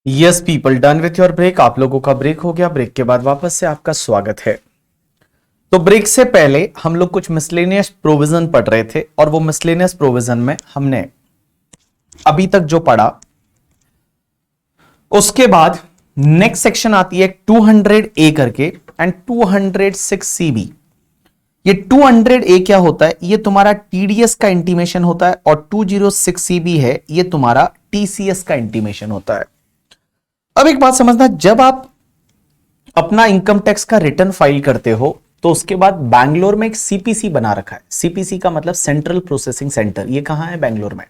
Yes people, done with your break. आप लोगों का ब्रेक हो गया। ब्रेक के बाद वापस से आपका स्वागत है। तो ब्रेक से पहले हम लोग कुछ मिसलेनियस प्रोविजन पढ़ रहे थे और वो मिसलेनियस प्रोविजन में हमने अभी तक जो पढ़ा उसके बाद नेक्स्ट सेक्शन आती है 200 ए करके एंड 206 सीबी। ये 200 ए क्या होता है? ये तुम्हारा टीडीएस का इंटीमेशन होता है और 206 सीबी है ये तुम्हारा टीसीएस का इंटीमेशन होता है। अब एक बात समझना, जब आप अपना इनकम टैक्स का रिटर्न फाइल करते हो तो उसके बाद बैंगलोर में एक सीपीसी बना रखा है। सीपीसी का मतलब सेंट्रल प्रोसेसिंग सेंटर। ये कहां है? बैंगलोर में।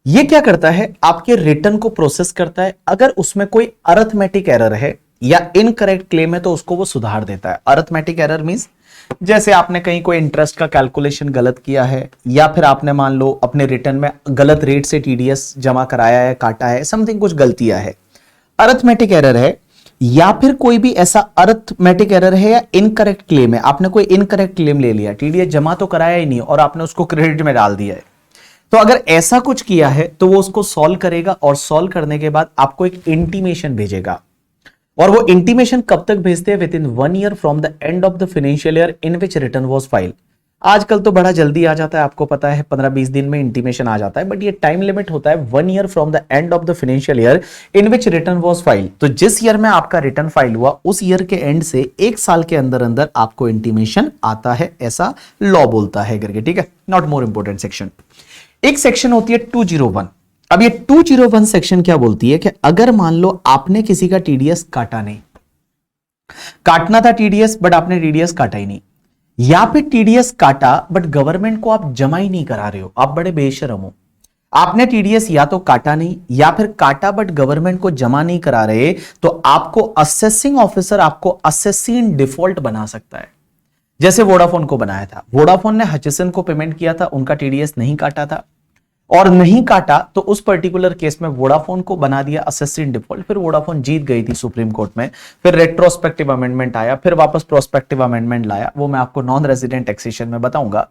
ये क्या करता है? आपके रिटर्न को प्रोसेस करता है। अगर उसमें कोई अरिथमेटिक एरर है या इनकरेक्ट क्लेम है तो उसको वो सुधार देता है। अरिथमेटिक एरर मींस जैसे आपने कहीं कोई इंटरेस्ट का कैलकुलेशन गलत किया है या फिर आपने मान लो अपने रिटर्न में गलत रेट से टीडीएस जमा कराया है, काटा है, समथिंग कुछ गलतियां है, अरिथमेटिक एरर है, या फिर कोई भी ऐसा अरिथमेटिक एरर है या इनकरेक्ट क्लेम है। आपने कोई इनकरेक्ट क्लेम ले लिया, टीडीएस जमा तो कराया ही नहीं और आपने उसको क्रेडिट में डाल दिया है। तो अगर ऐसा कुछ किया है तो वो उसको सॉल्व करेगा और सॉल्व करने के बाद आपको एक इंटीमेशन भेजेगा। और वो इंटीमेशन कब तक भेजते हैं? With in 1 year from the end of the financial year in which return was file. आजकल तो बड़ा जल्दी आ जाता है, आपको पता है 15-20 दिन में इंटीमेशन आ जाता है, बट ये टाइम लिमिट होता है 1 year from the end of the financial year in which return was file. तो जिस ईयर में आपका रिटर्न फाइल हुआ उस ईयर के एंड से 1 साल के अंदर अंदर आपको इंटीमेशन आता है, ऐसा लॉ बोलता है करके। ठीक है, नॉट मोर इंपोर्टेंट सेक्शन। एक सेक्शन होती है 201। अब ये 201 सेक्शन क्या बोलती है कि अगर मान लो आपने किसी का टीडीएस काटा नहीं, काटना था टीडीएस बट आपने टीडीएस काटा ही नहीं, या फिर टीडीएस काटा बट गवर्नमेंट को आप जमा ही नहीं करा रहे हो, आप बड़े बेशरम हो। आपने टीडीएस या तो काटा नहीं या फिर काटा बट गवर्नमेंट को जमा नहीं करा रहे, तो आपको असेसिंग ऑफिसर आपको असेसी इन डिफॉल्ट बना सकता है। जैसे वोडाफोन को बनाया था, वोडाफोन ने हचिसन को पेमेंट किया था, उनका टीडीएस नहीं काटा था और नहीं काटा तो उस पर्टिकुलर केस में वोडाफोन को बना दिया असेसी इन डिफॉल्ट। फिर वोडाफोन जीत गई थी सुप्रीम कोर्ट में, फिर रेट्रोस्पेक्टिव अमेंडमेंट आया, फिर वापस प्रोस्पेक्टिव अमेंडमेंट लाया, वो मैं आपको नॉन रेजिडेंट टैक्सेशन में बताऊंगा।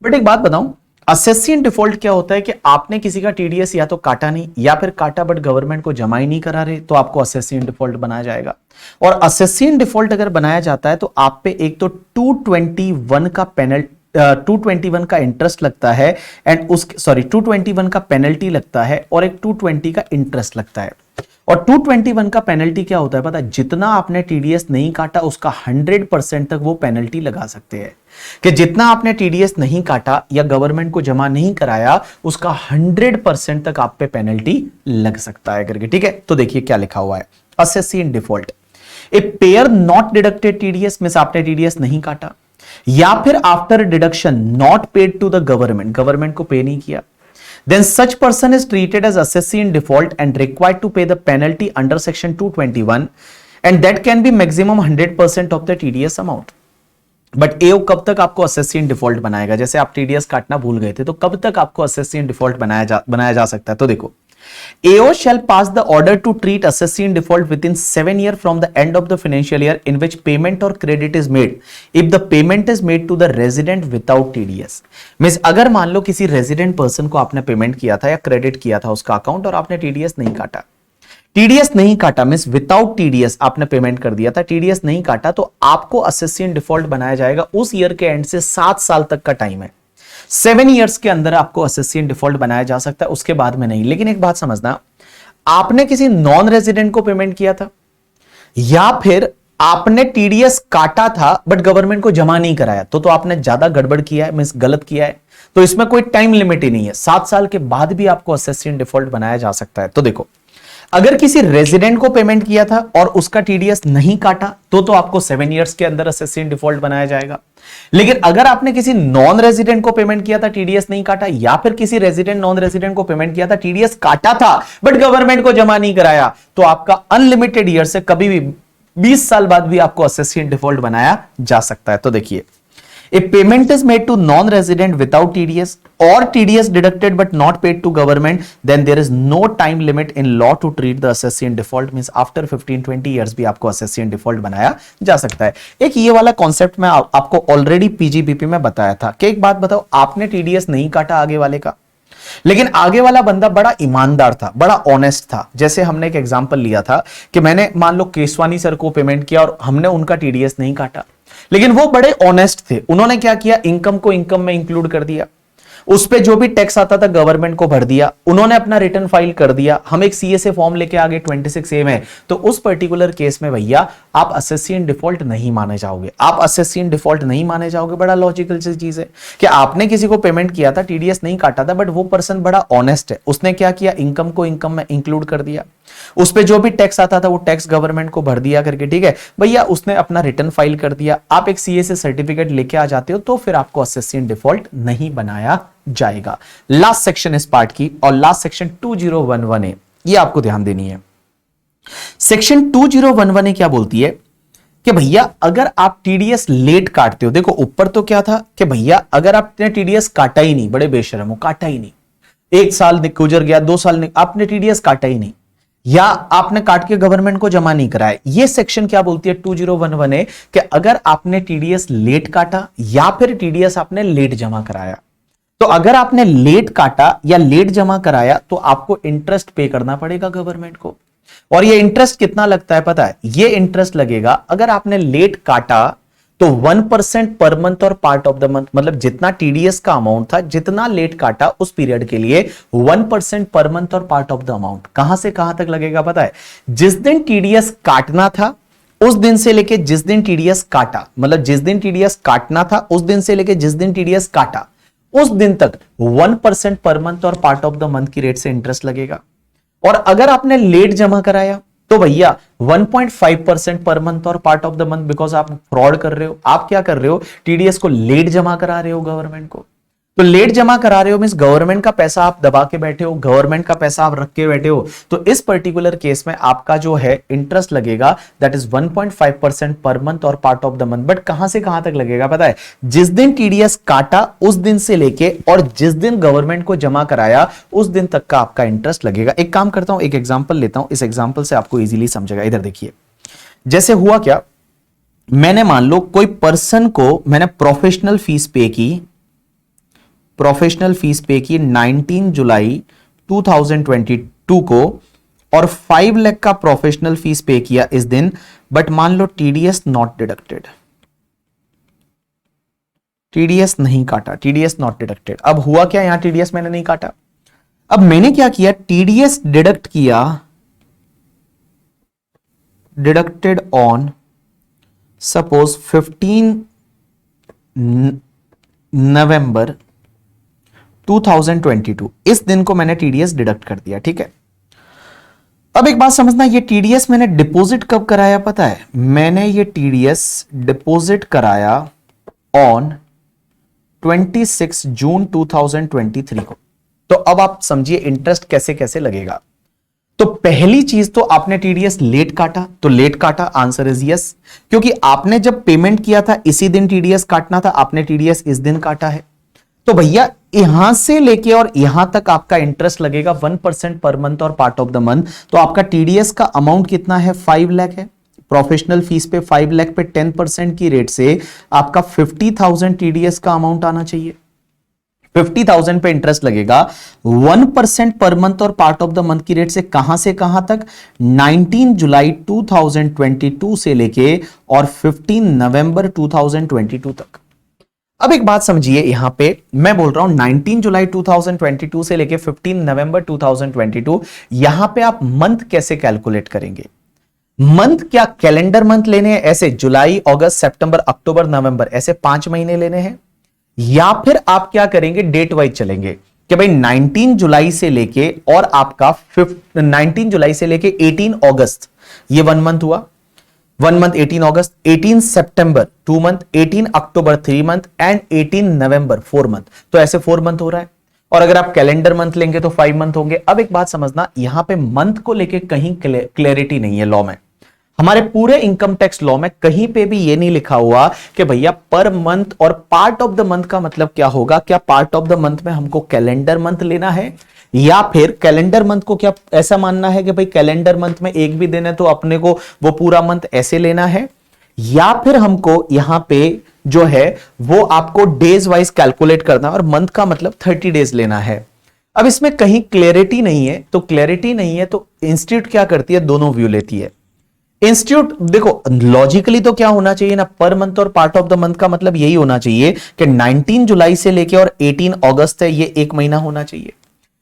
बट एक बात बताऊं, असेसी इन डिफॉल्ट क्या होता है कि आपने किसी का टीडीएस या तो काटा नहीं या फिर काटा बट गवर्नमेंट को जमा ही नहीं करा रहे, तो आपको असेसी इन डिफॉल्ट बनाया जाएगा। और असेसी इन डिफॉल्ट अगर बनाया जाता है तो आप पे एक तो 221 का पेनल्टी 221 का इंटरेस्ट लगता है एंड उस 221 का पेनल्टी लगता है और एक 220 का इंटरेस्ट लगता है। और 221 का पेनल्टी क्या होता है पता है? जितना आपने टीडीएस नहीं काटा उसका 100% तक वो पेनल्टी लगा सकते हैं कि जितना आपने टीडीएस नहीं काटा या गवर्नमेंट को जमा नहीं कराया उसका 100% तक आप पे पेनल्टी लग सकता है करके। ठीक है, तो देखिए क्या लिखा हुआ है, assessee in default a payer not deducted TDS means आपने टीडीएस नहीं काटा या फिर after deduction not paid to the government, government को पे नहीं किया, then such person is treated as assessee in default and required to pay the penalty under section 221 and that can be maximum 100% of the TDS amount। But A O कब तक आपको assessee in default बनाएगा? जैसे आप TDS काटना भूल गए थे तो कब तक आपको असेसी इन डिफॉल्ट बनाया जा सकता है? तो देखो, AO shall pass the order to treat assessee in default within 7 years from the end of the financial year in which payment or credit is made if the payment is made to the resident without TDS। Means अगर मान लो किसी resident person को आपने payment किया था या credit किया था उसका अकाउंट और आपने टीडीएस नहीं काटा, टीडीएस नहीं काटा मींस विदाउट टीडीएस आपने पेमेंट कर दिया था, टीडीएस नहीं काटा, तो आपको असेसी इन डिफॉल्ट बनाया जाएगा। उस ईयर के एंड से 7 साल तक का टाइम है, 7 इयर्स के अंदर आपको असेसी इन डिफॉल्ट बनाया जा सकता है, उसके बाद में नहीं। लेकिन एक बात समझना, आपने किसी नॉन रेजिडेंट को पेमेंट किया था या फिर आपने टीडीएस काटा था बट गवर्नमेंट को जमा नहीं कराया, तो आपने ज्यादा गड़बड़ किया है, मींस गलत किया है, तो इसमें कोई टाइम लिमिट ही नहीं है। 7 साल के बाद भी आपको असेसी इन डिफॉल्ट बनाया जा सकता है। तो देखो, अगर किसी रेजिडेंट को पेमेंट किया था और उसका टीडीएस नहीं काटा तो आपको 7 इयर्स के अंदर असेसी इन डिफॉल्ट बनाया जाएगा। लेकिन अगर आपने किसी नॉन रेजिडेंट को पेमेंट किया था, टीडीएस नहीं काटा, या फिर किसी रेजिडेंट नॉन रेजिडेंट को पेमेंट किया था, टीडीएस काटा था बट गवर्नमेंट को जमा नहीं कराया, तो आपका अनलिमिटेड ईयर से कभी भी 20 साल बाद भी आपको असेसी इन डिफॉल्ट बनाया जा सकता है। तो देखिए, if payment is made to non-resident without TDS or TDS deducted but not paid to government, then there is no time limit in law to treat the assessee in default। means after 15-20 years भी आपको assessee in default बनाया जा सकता है। एक ये वाला concept मैं आपको ऑलरेडी पीजीबीपी में बताया था कि एक बात बताओ, आपने TDS नहीं काटा आगे वाले का लेकिन आगे वाला बंदा बड़ा ईमानदार था, बड़ा ऑनेस्ट था। जैसे हमने एक एग्जांपल लिया था कि मैंने मान लो केसवानी सर को पेमेंट किया और हमने उनका टीडीएस नहीं काटा, लेकिन वो बड़े ऑनेस्ट थे। उन्होंने क्या किया, इनकम को इनकम में इंक्लूड कर दिया, उस पे जो भी टैक्स आता था गवर्नमेंट को भर दिया, उन्होंने अपना रिटर्न फाइल कर दिया। हम एक सीएसए फॉर्म लेके आगे 26A में, तो उस पर्टिकुलर केस में भैया आप असेसी इन डिफॉल्ट नहीं माने जाओगे। आप असेसी इन डिफॉल्ट नहीं माने जाओगे। बड़ा लॉजिकल सी चीज है कि आपने किसी को पेमेंट किया था, टीडीएस नहीं काटा था, बट वो पर्सन बड़ा ऑनेस्ट है। उसने क्या किया, इनकम को इनकम में इंक्लूड कर दिया, उस पे जो भी टैक्स आता था वो टैक्स गवर्नमेंट को भर दिया करके, ठीक है भैया, उसने अपना रिटर्न फाइल कर दिया। आप एक सीएसए सर्टिफिकेट लेके आ जाते हो तो फिर आपको असेसी इन डिफॉल्ट नहीं बनाया जाएगा। लास्ट सेक्शन इस पार्ट की, और लास्ट सेक्शन 2011A, ये आपको ध्यान देनी है। सेक्शन 2011A क्या बोलती है कि भैया अगर आप टीडीएस लेट काटते हो, देखो ऊपर तो क्या था कि भैया अगर आपने टीडीएस काटा ही नहीं, बड़े बेशरम हो, काटा ही नहीं, 1 साल गुजर गया, 2 साल आपने टीडीएस काटा ही नहीं, या आपने काट के गवर्नमेंट को जमा नहीं कराया। ये सेक्शन क्या बोलती है 2011A कि अगर आपने टीडीएस लेट काटा या फिर टीडीएस आपने लेट जमा कराया, तो अगर आपने लेट काटा या लेट जमा कराया तो आपको इंटरेस्ट पे करना पड़ेगा गवर्नमेंट को। और ये इंटरेस्ट कितना लगता है पता है, ये इंटरेस्ट लगेगा अगर आपने लेट काटा तो 1% पर मंथ और पार्ट ऑफ द मंथ, मतलब जितना टीडीएस का अमाउंट था, जितना लेट काटा उस पीरियड के लिए 1% पर मंथ और पार्ट ऑफ द अमाउंट। कहां से कहां तक लगेगा पता है, जिस दिन टीडीएस काटना था उस दिन से लेके जिस दिन टीडीएस काटा, मतलब जिस दिन टीडीएस काटना था उस दिन से लेके जिस दिन टीडीएस काटा उस दिन तक 1% पर मंथ और पार्ट ऑफ द मंथ की रेट से इंटरेस्ट लगेगा। और अगर आपने लेट जमा कराया तो भैया 1.5% पर मंथ और part of the month, because आप फ्रॉड कर रहे हो। आप क्या कर रहे हो, टीडीएस को लेट जमा करा रहे हो गवर्नमेंट को। तो लेट जमा करा रहे हो मींस गवर्नमेंट का पैसा आप दबा के बैठे हो, गवर्नमेंट का पैसा आप रख के बैठे हो। तो इस पर्टिकुलर केस में आपका जो है इंटरेस्ट लगेगा दैट इज 1.5% पर मंथ और part of the month. But कहां से कहां तक लगेगा पता है, जिस दिन टीडीएस काटा उस दिन से लेके और जिस दिन गवर्नमेंट को जमा कराया उस दिन तक का आपका इंटरेस्ट लगेगा। एक काम करता हूं, एक एग्जाम्पल लेता हूं, इस एग्जाम्पल से आपको इजीली समझेगा। इधर देखिए, जैसे हुआ क्या, मैंने मान लो कोई पर्सन को मैंने प्रोफेशनल फीस पे की 19 जुलाई 2022 को, और 5 लाख का प्रोफेशनल फीस पे किया इस दिन, बट मान लो टीडीएस नॉट डिडक्टेड, टीडीएस नहीं काटा, टीडीएस नॉट डिडक्टेड। अब हुआ क्या, यहां टीडीएस मैंने नहीं काटा। अब मैंने क्या किया, टीडीएस डिडक्ट किया, डिडक्टेड ऑन सपोज 15 नवंबर 2022, इस दिन को मैंने टीडीएस डिडक्ट कर दिया, ठीक है। अब एक बात समझना, ये टीडीएस मैंने डिपॉजिट कब कराया पता है, मैंने ये टीडीएस डिपॉजिट कराया ऑन 26 जून 2023 को। तो अब आप समझिए इंटरेस्ट कैसे कैसे लगेगा। तो पहली चीज तो आपने टीडीएस लेट काटा, तो लेट काटा, आंसर इज यस, क्योंकि आपने जब पेमेंट किया था इसी दिन टीडीएस काटना था, आपने टीडीएस इस दिन काटा है। तो भैया यहां से लेके और यहां तक आपका इंटरेस्ट लगेगा 1% पर मंथ और पार्ट ऑफ द मंथ। तो आपका टीडीएस का अमाउंट कितना है, 5 लाख है। प्रोफेशनल फीस पे 5 लाख पे 10% की रेट से आपका 50,000 टीडीएस का अमाउंट आना चाहिए। 50,000 पे इंटरेस्ट लगेगा, 1% पर मंथ और पार्ट ऑफ द मंथ की रेट से कहां तक, 19 जुलाई 2022 से लेके और 15 नवंबर 2022 तक। अब एक बात समझिए, यहां पे मैं बोल रहा हूं 19 जुलाई 2022 से लेके 15 नवंबर 2022, यहां पे आप मंथ कैसे कैलकुलेट करेंगे, मंथ क्या कैलेंडर मंथ लेने हैं ऐसे, जुलाई अगस्त सितंबर अक्टूबर नवंबर, ऐसे 5 महीने लेने हैं, या फिर आप क्या करेंगे, डेट वाइज चलेंगे कि भाई 19 जुलाई से लेके और आपका 19 जुलाई से लेके 18 अगस्त, ये 1 मंथ हुआ, 1 month 18 August, 18 September 2 month, 18 October 3 month and 18 November 4 month. तो ऐसे 4 मंथ हो रहा है। और अगर आप कैलेंडर मंथ लेंगे तो 5 मंथ होंगे। अब एक बात समझना, यहां पे मंथ को लेके कहीं क्लैरिटी नहीं है लॉ में। हमारे पूरे इनकम टैक्स लॉ में कहीं पे भी ये नहीं लिखा हुआ कि भैया पर मंथ और पार्ट ऑफ द मंथ का मतलब क्या होगा, क्या पार्ट ऑफ द मंथ में हमको कैलेंडर मंथ लेना है, या फिर कैलेंडर मंथ को क्या ऐसा मानना है कि भाई कैलेंडर मंथ में एक भी दिन है तो अपने को वो पूरा मंथ ऐसे लेना है, या फिर हमको यहां पे जो है वो आपको डेज वाइज कैलकुलेट करना है और मंथ का मतलब 30 डेज लेना है। अब इसमें कहीं क्लैरिटी नहीं है, तो क्लैरिटी नहीं है तो इंस्टीट्यूट क्या करती है, दोनों व्यू लेती है। इंस्टीट्यूट देखो लॉजिकली तो क्या होना चाहिए ना, पर मंथ और पार्ट ऑफ द मंथ का मतलब यही होना चाहिए कि 19 जुलाई से लेके और 18 अगस्त है, ये एक महीना होना चाहिए।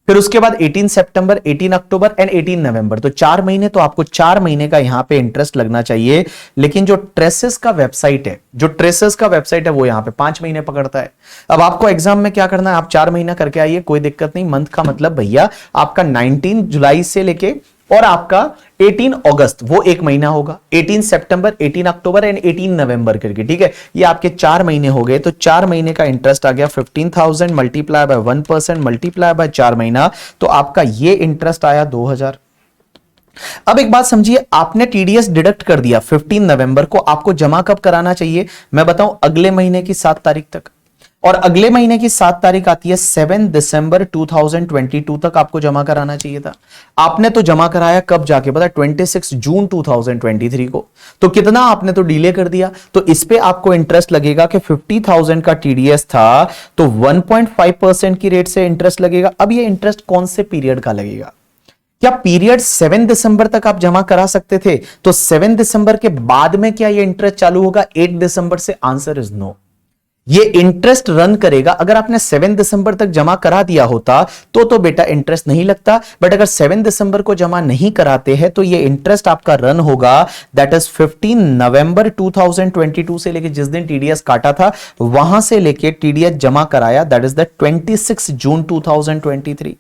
फिर उसके बाद 18 सितंबर, 18 अक्टूबर एंड 18 नवंबर, तो 4 महीने, तो आपको 4 महीने का यहां पे इंटरेस्ट लगना चाहिए। लेकिन जो ट्रेसेस का वेबसाइट है, जो ट्रेसेस का वेबसाइट है वो यहां पे 5 महीने पकड़ता है। अब आपको एग्जाम में क्या करना है, आप 4 महीना करके आइए, कोई दिक्कत नहीं। मंथ का मतलब भैया आपका 19 जुलाई से लेके और आपका 18 अगस्त वो एक महीना होगा, 18 सितंबर, 18 अक्टूबर एंड 18 नवंबर करके, ठीक है। ये आपके 4 महीने हो गए, तो 4 महीने का इंटरेस्ट आ गया 15,000 मल्टीप्लाई बाय 1% मल्टीप्लाई बाय 4 महीना, तो आपका ये इंटरेस्ट आया 2,000। अब एक बात समझिए, आपने टीडीएस डिडक्ट कर दिया 15 नवंबर को, आपको जमा कब कराना चाहिए, मैं बताऊं, अगले महीने की 7 तारीख तक। और अगले महीने की 7 तारीख आती है 7 दिसंबर 2022 तक आपको जमा कराना चाहिए था। आपने तो जमा कराया कब जाके पता, 26 जून 2023 को। तो कितना आपने तो डिले कर दिया, तो इस पे आपको इंटरेस्ट लगेगा कि 50,000 का टीडीएस था, तो 1.5% की रेट से इंटरेस्ट लगेगा। अब ये इंटरेस्ट कौन से पीरियड का लगेगा, क्या पीरियड 7 दिसंबर तक आप जमा करा सकते थे, तो 7 दिसंबर के बाद में क्या ये इंटरेस्ट चालू होगा 8 दिसंबर से, आंसर इज नो। ये इंटरेस्ट रन करेगा, अगर आपने 7 दिसंबर तक जमा करा दिया होता तो बेटा इंटरेस्ट नहीं लगता, बट अगर 7 दिसंबर को जमा नहीं कराते हैं तो ये इंटरेस्ट आपका रन होगा, दैट इज 15 नवंबर 2022 से लेके जिस दिन टीडीएस काटा था वहां से लेके टीडीएस जमा कराया, दैट इज द 26 जून 2023।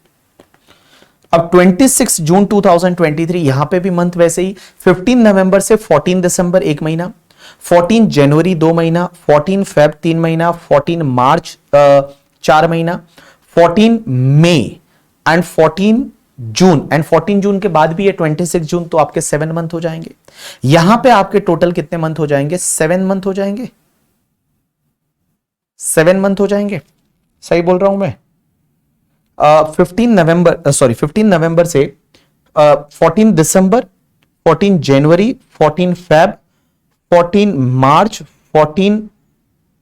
अब 26 जून 2023 यहां पे भी मंथ वैसे ही, 15 नवंबर से 14 दिसंबर एक महीना, 14 जनवरी 2 महीना, 14 फेब 3 महीना, 14 मार्च 4 महीना, 14 मई एंड 14 जून, एंड 14 जून के बाद भी ये 26 जून, तो आपके 7 मंथ हो जाएंगे। यहां पे आपके टोटल कितने मंथ हो जाएंगे, 7 मंथ हो जाएंगे, 7 मंथ हो जाएंगे, सही बोल रहा हूं मैं। 15 नवंबर, सॉरी 15 नवंबर से 14 दिसंबर, 14 जनवरी, 14 Feb, 14 March, 14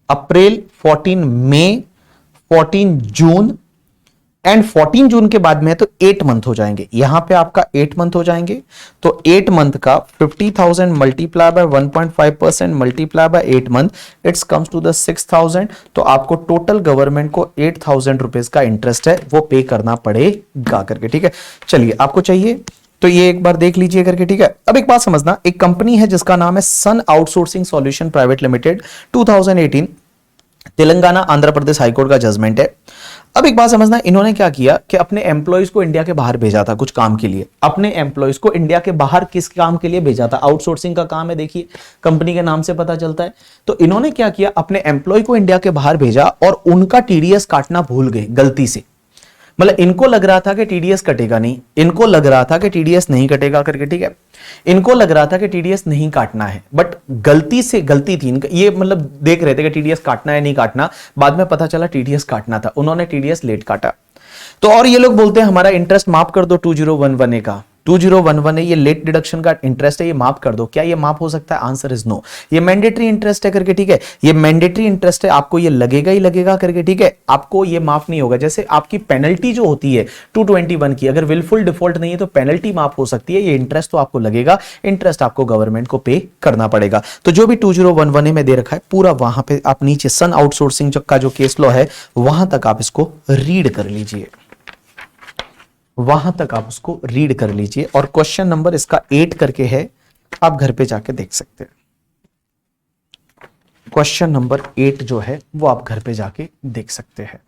April, 14 May, 14 June and 14 जून के बाद में है तो 8 मंथ हो जाएंगे। यहां पे आपका 8 मंथ हो जाएंगे, तो 8 मंथ का 50,000 multiply by 1.5% multiply by 8 month, it's comes to the 6,000। तो आपको टोटल गवर्नमेंट को 8,000 रुपीज का इंटरेस्ट है वो पे करना पड़ेगा करके, ठीक है। चलिए आपको चाहिए तो ये एक बार देख लीजिए करके, ठीक है। अब एक बात समझना, एक कंपनी है जिसका नाम है sun outsourcing solution private limited, 2018 Telangana Andhra Pradesh high court का जजमेंट है। अब एक बात समझना, इन्होंने क्या किया कि अपने एम्प्लॉयज को इंडिया के बाहर भेजा था कुछ काम के लिए, अपने एम्प्लॉयज को इंडिया के बाहर किस काम के लिए भेजा था, आउटसोर्सिंग का काम है, देखिए कंपनी के नाम से पता चलता है। तो इन्होंने क्या किया, अपने एम्प्लॉय को इंडिया के बाहर भेजा और उनका टीडीएस काटना भूल गए गलती से। मतलब इनको लग रहा था कि टीडीएस कटेगा नहीं, इनको लग रहा था कि टीडीएस नहीं कटेगा करके, ठीक है। इनको लग रहा था कि टीडीएस नहीं काटना है, बट गलती से गलती थी इनका, ये मतलब देख रहे थे कि टीडीएस काटना है नहीं काटना, बाद में पता चला टीडीएस काटना था, उन्होंने टीडीएस लेट काटा। तो और ये लोग बोलते हैं हमारा इंटरेस्ट माफ कर दो 2011 का, 2011 है ये लेट डिडक्शन का इंटरेस्ट है, ये माफ कर दो। क्या ये माफ हो सकता है, आंसर इज नो। ये मैंडेटरी इंटरेस्ट है करके, ठीक है, ये मैंडेटरी इंटरेस्ट है, आपको ये लगेगा ही लगेगा करके, ठीक है, आपको ये माफ नहीं होगा। जैसे आपकी पेनल्टी जो होती है 221 की, अगर विलफुल डिफॉल्ट नहीं है तो पेनल्टी माफ हो सकती है, ये इंटरेस्ट तो आपको लगेगा, इंटरेस्ट आपको गवर्नमेंट को पे करना पड़ेगा। तो जो भी 2011 में दे रखा है पूरा, वहां पे आप नीचे सन आउटसोर्सिंग का जो केस लॉ है वहां तक आप इसको रीड कर लीजिए, वहां तक आप उसको रीड कर लीजिए। और क्वेश्चन नंबर इसका 8 करके है, आप घर पे जाके देख सकते हैं। क्वेश्चन नंबर 8 जो है वो आप घर पे जाके देख सकते हैं।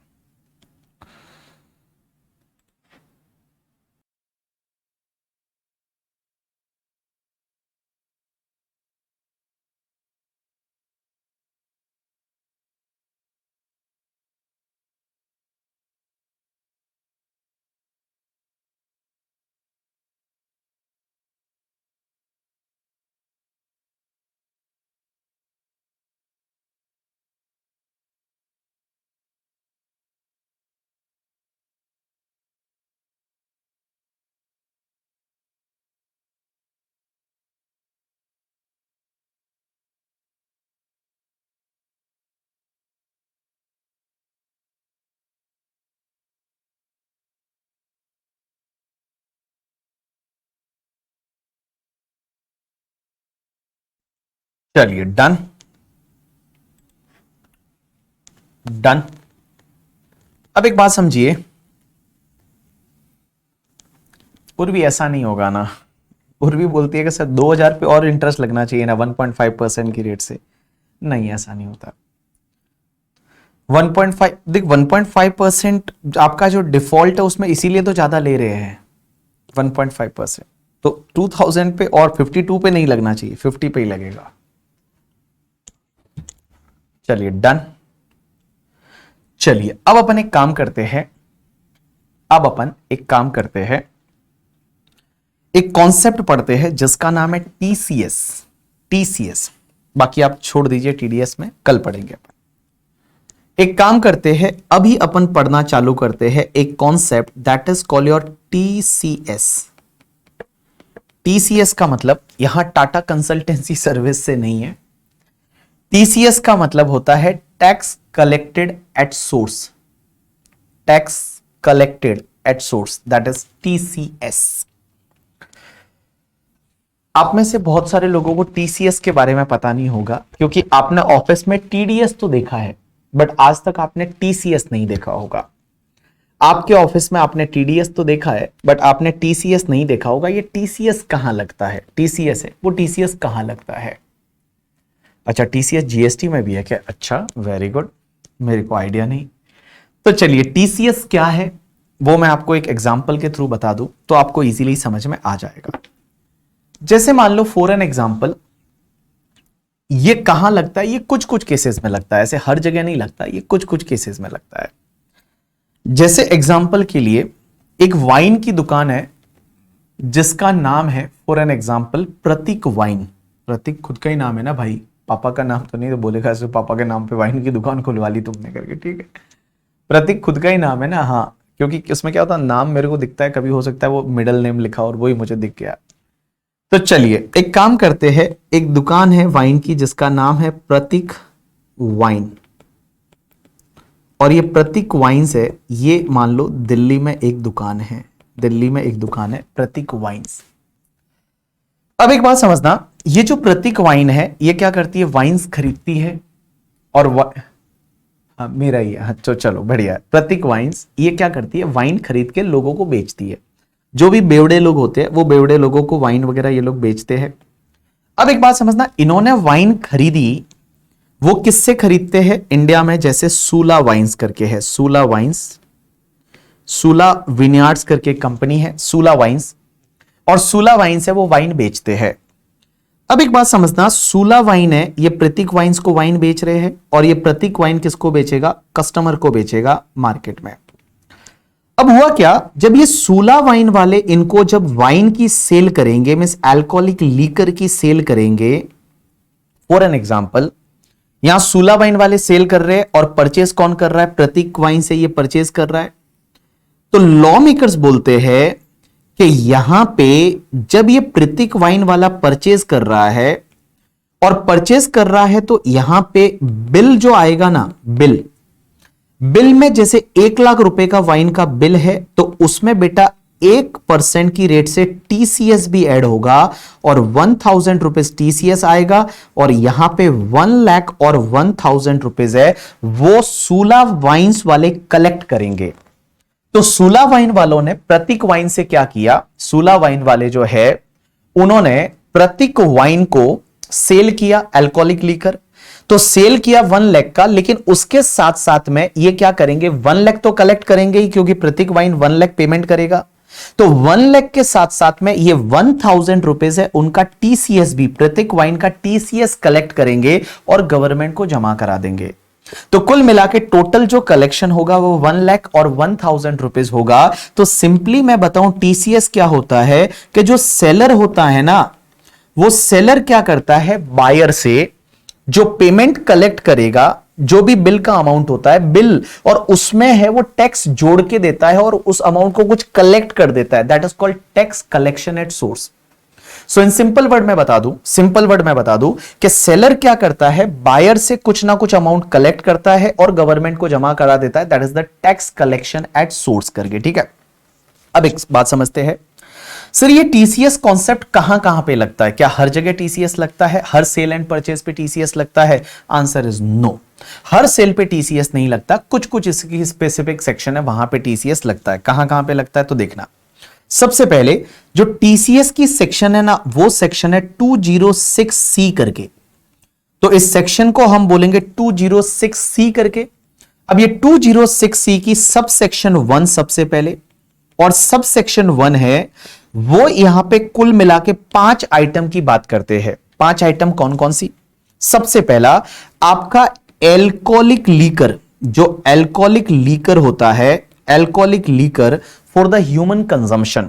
चलिए डन डन। अब एक बात समझिए, उर्वी ऐसा नहीं होगा ना। उर्वी बोलती है कि सर 2000 पे और इंटरेस्ट लगना चाहिए ना 1.5% की रेट से। नहीं, ऐसा नहीं होता। 1.5 देख, 1.5% आपका जो डिफॉल्ट है उसमें इसीलिए तो ज्यादा ले रहे हैं 1.5%। तो 2000 पे और 52 पे नहीं लगना चाहिए, 50 पे ही लगेगा। चलिए डन। चलिए अब अपन एक काम करते हैं, एक कॉन्सेप्ट पढ़ते हैं जिसका नाम है टीसीएस। टीसीएस बाकी आप छोड़ दीजिए, टीडीएस में कल पढ़ेंगे अपन। एक काम करते हैं, अभी अपन पढ़ना चालू करते हैं एक concept that is call your TCS. TCS का मतलब यहां टाटा कंसल्टेंसी सर्विस से नहीं है। टीसीएस का मतलब होता है tax collected at source. Tax collected at source, that is TCS. आप में से बहुत सारे लोगों को टीसीएस के बारे में पता नहीं होगा, क्योंकि आपने ऑफिस में टीडीएस तो देखा है बट आज तक आपने टीसीएस नहीं देखा होगा। आपके ऑफिस में आपने टीडीएस तो देखा है बट आपने टीसीएस नहीं देखा होगा। ये टीसीएस कहां लगता है? टीसीएस है वो, टीसीएस कहां लगता है? अच्छा, टीसीएस जीएसटी में भी है क्या? अच्छा, वेरी गुड, मेरे को आइडिया नहीं। तो चलिए टीसीएस क्या है वो मैं आपको एक एग्जांपल के थ्रू बता दूं तो आपको इजीली समझ में आ जाएगा। जैसे मान लो फॉर एन एग्जांपल, ये कहां लगता है? ये कुछ कुछ केसेस में लगता है, ऐसे हर जगह नहीं लगता, ये कुछ कुछ केसेस में लगता है। जैसे एग्जांपल के लिए एक वाइन की दुकान है जिसका नाम है for an example Prateek wine. Prateek खुद का ही नाम है ना भाई, पापा का नाम तो नहीं, तो बोलेगा ऐसे पापा के नाम पे वाइन की दुकान खुलवा ली तुमने करके, ठीक है। प्रतीक खुद का ही नाम है ना, हाँ, क्योंकि उसमें क्या होता है, नाम मेरे को दिखता है, कभी हो सकता है वो मिडिल नेम लिखा और वही मुझे दिख गया। तो चलिए एक काम करते हैं, एक दुकान है वाइन की जिसका नाम है प्रतीक वाइन, और ये प्रतीक वाइन्स है, ये मान लो दिल्ली में एक दुकान है, प्रतीक वाइन्स। अब एक बात समझना, ये जो प्रतीक वाइन है ये क्या करती है? वाइन्स खरीदती है और हाँ, मेरा ही है, तो चलो बढ़िया। प्रतीक वाइन्स ये क्या करती है? वाइन खरीद के लोगों को बेचती है। जो भी बेवड़े लोग होते हैं वो बेवड़े लोगों को वाइन वगैरह ये लोग बेचते हैं। अब एक बात समझना, इन्होंने वाइन खरीदी, वो किससे खरीदते हैं? इंडिया में जैसे सूला वाइन्स करके है, सूला वाइन्स, सूला विनयार्ड्स करके कंपनी है सूला वाइन्स, और सूला वाइन्स है वो वाइन बेचते हैं। अब एक बात समझना, सूला वाइन है, ये प्रतीक वाइन्स को वाइन बेच रहे हैं, और ये प्रतीक वाइन किसको बेचेगा? कस्टमर को बेचेगा मार्केट में। अब हुआ क्या, जब ये सूला वाइन वाले इनको जब वाइन की सेल करेंगे, मींस अल्कोहलिक लीकर की सेल करेंगे, फॉर एन एग्जांपल यहां सूला वाइन वाले सेल कर रहे हैं और परचेज कौन कर रहा है? प्रतीक वाइन से ये परचेज कर रहा है। तो लॉ मेकर्स बोलते हैं कि यहां पे जब ये प्रतीक वाइन वाला परचेज कर रहा है और परचेज कर रहा है तो यहां पे बिल जो आएगा ना, बिल में जैसे 1 लाख रुपए का वाइन का बिल है तो उसमें बेटा 1% की रेट से टीसीएस भी ऐड होगा और 1000 रुपीज टीसीएस आएगा, और यहां पे 1 लाख और 1000 रुपीज है वो सूला वाइन्स वाले कलेक्ट करेंगे। तो सूला वाइन वालों ने प्रतीक वाइन से क्या किया? सूला वाइन वाले जो है उन्होंने प्रतीक वाइन को सेल किया, अल्कोहलिक लीकर तो सेल किया 1 लाख का, लेकिन उसके साथ साथ में ये क्या करेंगे? 1 लाख तो कलेक्ट करेंगे ही, क्योंकि प्रतीक वाइन 1 लाख पेमेंट करेगा। तो 1 लाख के साथ साथ में ये 1000 रुपीज है उनका टीसीएस भी, प्रतीक वाइन का टीसीएस कलेक्ट करेंगे और गवर्नमेंट को जमा करा देंगे। तो कुल मिला के टोटल जो कलेक्शन होगा वो 1 लाख और 1000 रुपीज होगा। तो सिंपली मैं बताऊं टीसीएस क्या होता है कि जो सेलर होता है ना, वो सेलर क्या करता है? बायर से जो पेमेंट कलेक्ट करेगा, जो भी बिल का अमाउंट होता है, बिल और उसमें है वो टैक्स जोड़ के देता है और उस अमाउंट को कुछ कलेक्ट कर देता है, that is called tax collection at source. So in simple word में बता दूं कि सेलर क्या करता है? बायर से कुछ ना कुछ अमाउंट कलेक्ट करता है और गवर्नमेंट को जमा करा देता है, that is the tax collection at source करके, ठीक है। अब एक बात समझते हैं, सर ये टीसीएस कॉन्सेप्ट कहां कहां पे लगता है? क्या हर जगह टीसीएस लगता है? हर सेल एंड परचेज पे टीसीएस लगता है? Answer is no. हर सेल पे टीसीएस नहीं लगता, कुछ कुछ इसकी स्पेसिफिक सेक्शन है वहां पे टीसीएस लगता है। कहां कहां पे लगता है तो देखना। सबसे पहले जो टीसीएस की सेक्शन है ना, वो सेक्शन है 206C करके। तो इस सेक्शन को हम बोलेंगे 206C करके। अब ये 206C की सब सेक्शन 1 सबसे पहले, और सब सेक्शन 1 है वो यहां पे कुल मिला के 5 आइटम की बात करते हैं। 5 आइटम कौन कौन सी? सबसे पहला आपका एल्कोहलिक लीकर। जो एल्कोहलिक लीकर होता है, alcoholic liquor for the human consumption,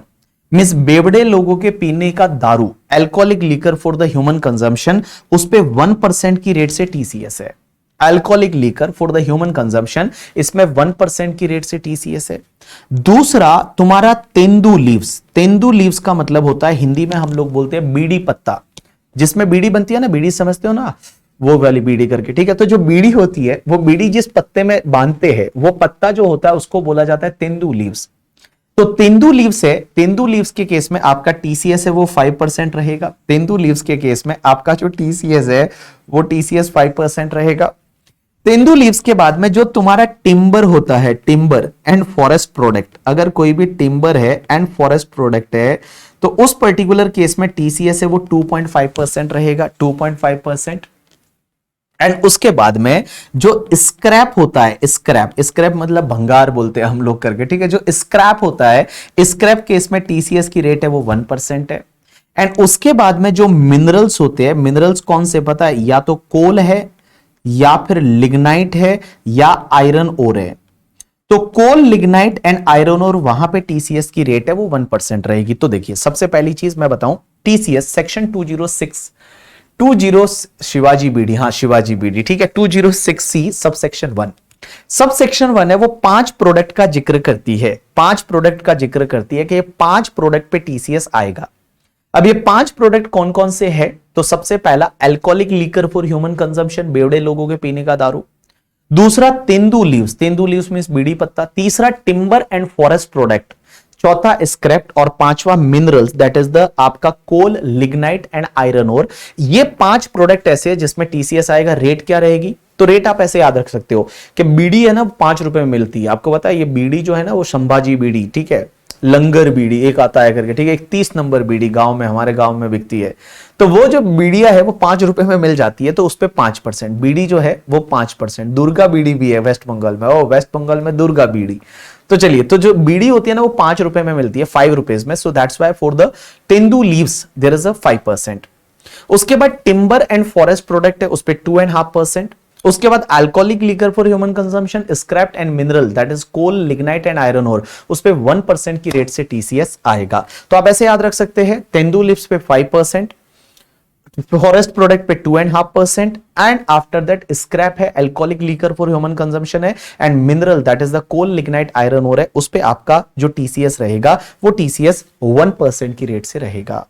means बेवड़े लोगों के पीने का दारू, alcoholic liquor for the human consumption, उस पे 1% की रेट से टीसीएस है। Alcoholic liquor for the human consumption, इसमें 1% की रेट से टीसीएस है। दूसरा तुम्हारा तेंदू लीव्स। तेंदू लीव्स का मतलब होता है, हिंदी में हम लोग बोलते हैं बीड़ी पत्ता, जिसमें बीड़ी बनती है ना, बीड़ी समझते हो ना, वो वाली बीड़ी करके, ठीक है। तो जो बीड़ी होती है, वो बीड़ी जिस पत्ते में बांधते हैं, वो पत्ता जो होता है उसको बोला जाता है तेंदू लीव्स। तो तेंदू लीव्स है, तेंदू लीव्स के केस में आपका टीसीएस है वो 5% रहेगा। तेंदू लीव्स के केस में आपका जो टीसीएस है वो टीसीएस 5% रहेगा। तेंदू लीव्स के बाद में जो तुम्हारा टिम्बर होता है, टिम्बर एंड फॉरेस्ट प्रोडक्ट, अगर कोई भी टिम्बर है एंड फॉरेस्ट प्रोडक्ट है तो उस पर्टिकुलर केस में टीसीएस है वो 2.5% रहेगा, 2.5%। एंड उसके बाद में जो स्क्रैप होता है, स्क्रैप, स्क्रैप मतलब भंगार बोलते हैं हम लोग करके, ठीक है। जो स्क्रैप होता है, स्क्रैप केस में टीसीएस की रेट है वो 1% है। एंड उसके बाद में जो मिनरल्स होते हैं, मिनरल्स कौन से पता है? या तो कोल है, या फिर लिग्नाइट है, या आयरन ओर है। तो कोल, लिग्नाइट एंड आयरन ओर, वहां पे टीसीएस की रेट है वो 1% रहेगी। तो देखिए सबसे पहली चीज मैं बताऊं, टीसीएस सेक्शन 206 शिवाजी बीडी, हाँ शिवाजी बीडी, ठीक है। 206C sub section 1, sub section 1 है वो 5 प्रोडक्ट का जिक्र करती है, 5 प्रोडक्ट का जिक्र करती है कि ये 5 प्रोडक्ट पे टीसीएस आएगा। अब ये 5 प्रोडक्ट कौन कौन से हैं? तो सबसे पहला alcoholic liquor for human consumption, बेवड़े लोगों के पीने का दारू। दूसरा tendu leaves, tendu leaves means bidi पत्ता। तीसरा टिम्बर एंड फॉरेस्ट प्रोडक्ट। चौथा स्क्रैप, और पांचवा मिनरल्स, दैट इज द आपका coal, lignite and iron ore. ये 5 प्रोडक्ट ऐसे हैं जिसमें टीसीएस आएगा। रेट क्या रहेगी? तो रेट आप ऐसे याद रख सकते हो कि बीड़ी है ना 5 रुपए में मिलती है। आपको पता है ये बीड़ी जो है ना वो संभाजी बीड़ी, ठीक है, लंगर बीड़ी एक आता है करके, ठीक है, 31 नंबर बीड़ी गांव में, हमारे गांव में बिकती है। तो वो जो बीड़िया है वो 5 रुपए में मिल जाती है, तो उस पे 5%, बीड़ी जो है वो 5%। दुर्गा बीड़ी भी है वेस्ट बंगाल में, ओ वेस्ट बंगाल में दुर्गा बीड़ी। तो चलिए, तो जो बीड़ी होती है ना वो 5 रुपए में मिलती है, 5 रुपीज में। So that's why for the tendu leaves there is a 5%। उसके बाद टिम्बर एंड फॉरेस्ट प्रोडक्ट है, उस पर 2.5%। उसके बाद alcoholic liquor for human consumption, scrap and mineral, that is coal, lignite and iron ore, उस पे 1% की रेट से टीसीएस आएगा। तो आप ऐसे याद रख सकते हैं, तेंदू लीव्स पे 5%, फॉरेस्ट प्रोडक्ट पे 2.5%, एंड आफ्टर दैट स्क्रैप है, alcoholic liquor for human consumption है, and mineral that is the coal, lignite, iron ore है, उस पे आपका जो टीसीएस रहेगा वो टीसीएस 1% की रेट से रहेगा।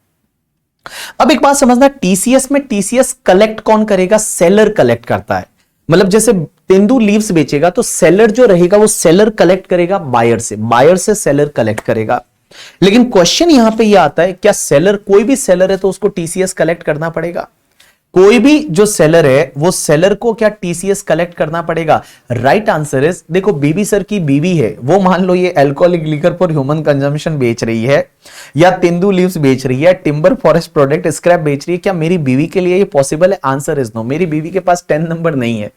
अब एक बात समझना, टीसीएस में टीसीएस कलेक्ट कौन करेगा? सेलर कलेक्ट करता है। मतलब जैसे तेंदू लीव्स बेचेगा तो सेलर जो रहेगा वो सेलर कलेक्ट करेगा बायर से, बायर से सेलर कलेक्ट करेगा। लेकिन क्वेश्चन यहां पे ये आता है, क्या सेलर, कोई भी सेलर है तो उसको टीसीएस कलेक्ट करना पड़ेगा? कोई भी जो सेलर है वो सेलर को क्या टीसीएस कलेक्ट करना पड़ेगा? राइट आंसर इज, देखो बीबी सर की बीवी है, वो मान लो ये alcoholic liquor for human consumption बेच रही है, या तेंदू लीव्स बेच रही है, टिम्बर फॉरेस्ट प्रोडक्ट, स्क्रैप बेच रही है, क्या मेरी बीवी के लिए ये पॉसिबल है? आंसर इज नो, मेरी बीवी के पास 10 नंबर नहीं है।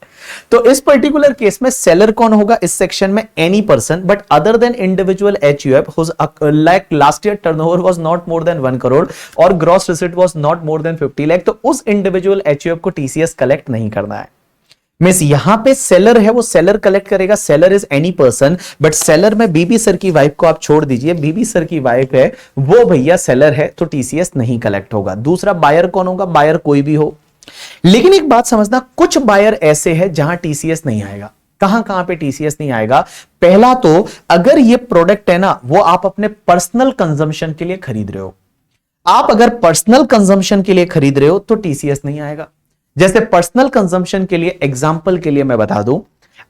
तो इस पर्टिकुलर केस में सेलर कौन होगा इस सेक्शन में? Any person but other than individual HUF whose like last year turnover was not more than 1 crore और gross receipt was not more than 50 lakh, तो उस इंडिविजुअल HUF को टीसीएस कलेक्ट नहीं करना है। मींस यहां पे सेलर है वो सेलर कलेक्ट करेगा, seller is any person, but seller में बीबी सर की वाइफ को आप छोड़ दीजिए, बीबी सर की वाइफ है वो भैया सेलर है, तो टीसीएस नहीं कलेक्ट होगा। दूसरा बायर कौन होगा? बायर कोई भी हो। लेकिन एक बात समझना, कुछ बायर ऐसे हैं जहां टीसीएस नहीं आएगा। कहां कहां पे टीसीएस नहीं आएगा? पहला तो अगर ये प्रोडक्ट है ना वो आप अपने पर्सनल कंजम्पशन के लिए खरीद रहे हो, आप अगर पर्सनल कंजम्पशन के लिए खरीद रहे हो तो टीसीएस नहीं आएगा। जैसे पर्सनल कंजम्पशन के लिए, एग्जांपल के लिए मैं बता दूं,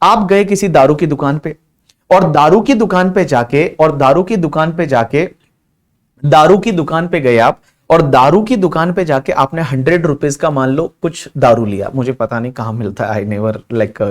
आप गए किसी दारू की दुकान पे और दारू की दुकान पे जाके दारू की दुकान पे गए आप और दारू की दुकान पे जाके आपने 100 रुपीज का मान लो कुछ दारू लिया, मुझे पता नहीं कहां मिलता है, I never like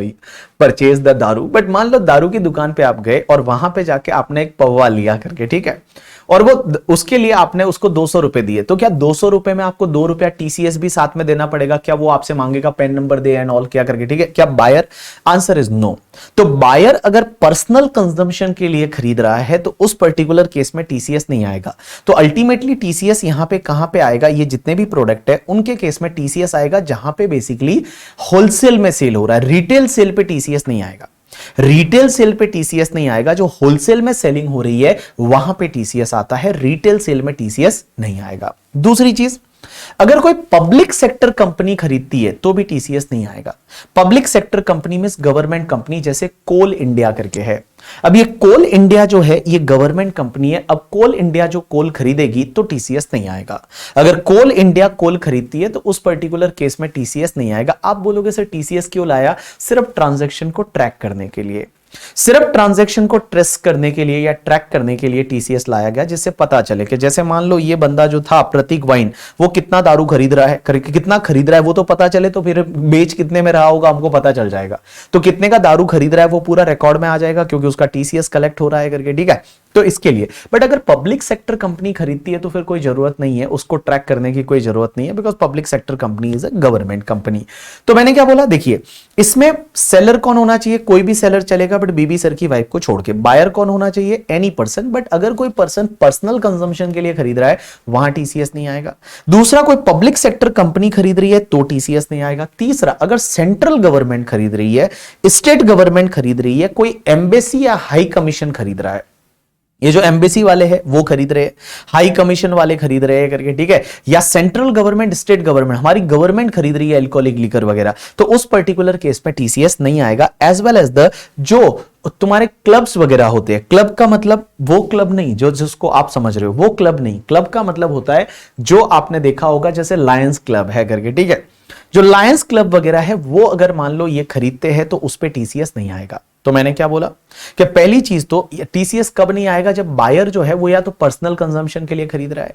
purchase the दारू, बट मान लो दारू की दुकान पे आप गए और वहां पे जाके आपने एक पौवा लिया करके, ठीक है, और वो उसके लिए आपने उसको 200 रुपए दिए, तो क्या 200 रुपए में आपको 2 रुपया टीसीएस भी साथ में देना पड़ेगा? क्या वो आपसे मांगेगा पेन नंबर दे एंड ऑल क्या करके, ठीक है? क्या बायर? Answer is no. तो बायर अगर पर्सनल कंजम्पशन के लिए खरीद रहा है तो उस पर्टिकुलर केस में टीसीएस नहीं आएगा। तो अल्टीमेटली टीसीएस यहां पे कहां पे आएगा? ये जितने भी प्रोडक्ट है उनके केस में टीसीएस आएगा जहां पे बेसिकली होलसेल में सेल हो रहा है, रिटेल सेल पे टीसीएस नहीं आएगा। रिटेल सेल पे टीसीएस नहीं आएगा, जो होलसेल में सेलिंग हो रही है वहां पे टीसीएस आता है, रिटेल सेल में टीसीएस नहीं आएगा। दूसरी चीज, अगर कोई पब्लिक सेक्टर कंपनी खरीदती है तो भी टीसीएस नहीं आएगा। Public sector company means government company, जैसे कोल इंडिया करके है। अब ये कोल इंडिया जो है ये गवर्नमेंट कंपनी है, अब कोल इंडिया जो कोल खरीदेगी तो टीसीएस नहीं आएगा। अगर कोल इंडिया कोल खरीदती है तो उस पर्टिकुलर केस में टीसीएस नहीं आएगा। आप बोलोगे सर टीसीएस क्यों लाया? सिर्फ ट्रांजैक्शन को ट्रैक करने के लिए, सिर्फ ट्रांजैक्शन को ट्रेस करने के लिए या ट्रैक करने के लिए टीसीएस लाया गया, जिससे पता चले कि जैसे मान लो ये बंदा जो था प्रतीक वाइन, वो कितना दारू खरीद रहा है, कितना खरीद रहा है वो तो पता चले, तो फिर बेच कितने में रहा होगा हमको पता चल जाएगा। तो कितने का दारू खरीद रहा है वो पूरा रिकॉर्ड में आ जाएगा क्योंकि उसका टीसीएस कलेक्ट हो रहा है करके, ठीक है? तो इसके लिए, बट अगर पब्लिक सेक्टर कंपनी खरीदती है तो फिर कोई जरूरत नहीं है, उसको ट्रैक करने की कोई जरूरत नहीं है, because public sector company is a government company. तो मैंने क्या बोला, देखिए इसमें सेलर कौन होना चाहिए? कोई भी सेलर चलेगा, बट बीबी सर की वाइफ को छोड़ के। बायर कौन होना चाहिए? एनी पर्सन, बट अगर कोई पर्सन पर्सनल कंजम्पशन के लिए खरीद रहा है वहां टीसीएस नहीं आएगा। दूसरा, कोई पब्लिक सेक्टर कंपनी खरीद रही है तो टीसीएस नहीं आएगा। तीसरा, अगर सेंट्रल गवर्नमेंट खरीद रही है, स्टेट गवर्नमेंट खरीद रही है, कोई एम्बेसी या हाई कमीशन खरीद रहा है, ये जो एम्बेसी वाले हैं वो खरीद रहे हैं, हाई कमीशन वाले खरीद रहे हैं करके, ठीक है, या सेंट्रल गवर्नमेंट स्टेट गवर्नमेंट, हमारी गवर्नमेंट खरीद रही है अल्कोहलिक लिकर वगैरह, तो उस पर्टिकुलर केस में टीसीएस नहीं आएगा। एज वेल एज द जो तुम्हारे क्लब्स वगैरह होते हैं, क्लब का मतलब वो क्लब नहीं जो जिसको आप समझ रहे हो, वो क्लब नहीं, क्लब का मतलब होता है जो आपने देखा होगा जैसे लायंस क्लब है करके, ठीक है, जो लायंस क्लब वगैरह है वो अगर मान लो ये खरीदते हैं तो उस पे टीसीएस नहीं आएगा। तो मैंने क्या बोला कि पहली चीज तो टीसीएस कब नहीं आएगा? जब बायर जो है वो या तो पर्सनल कंजम्पशन के लिए खरीद रहा है,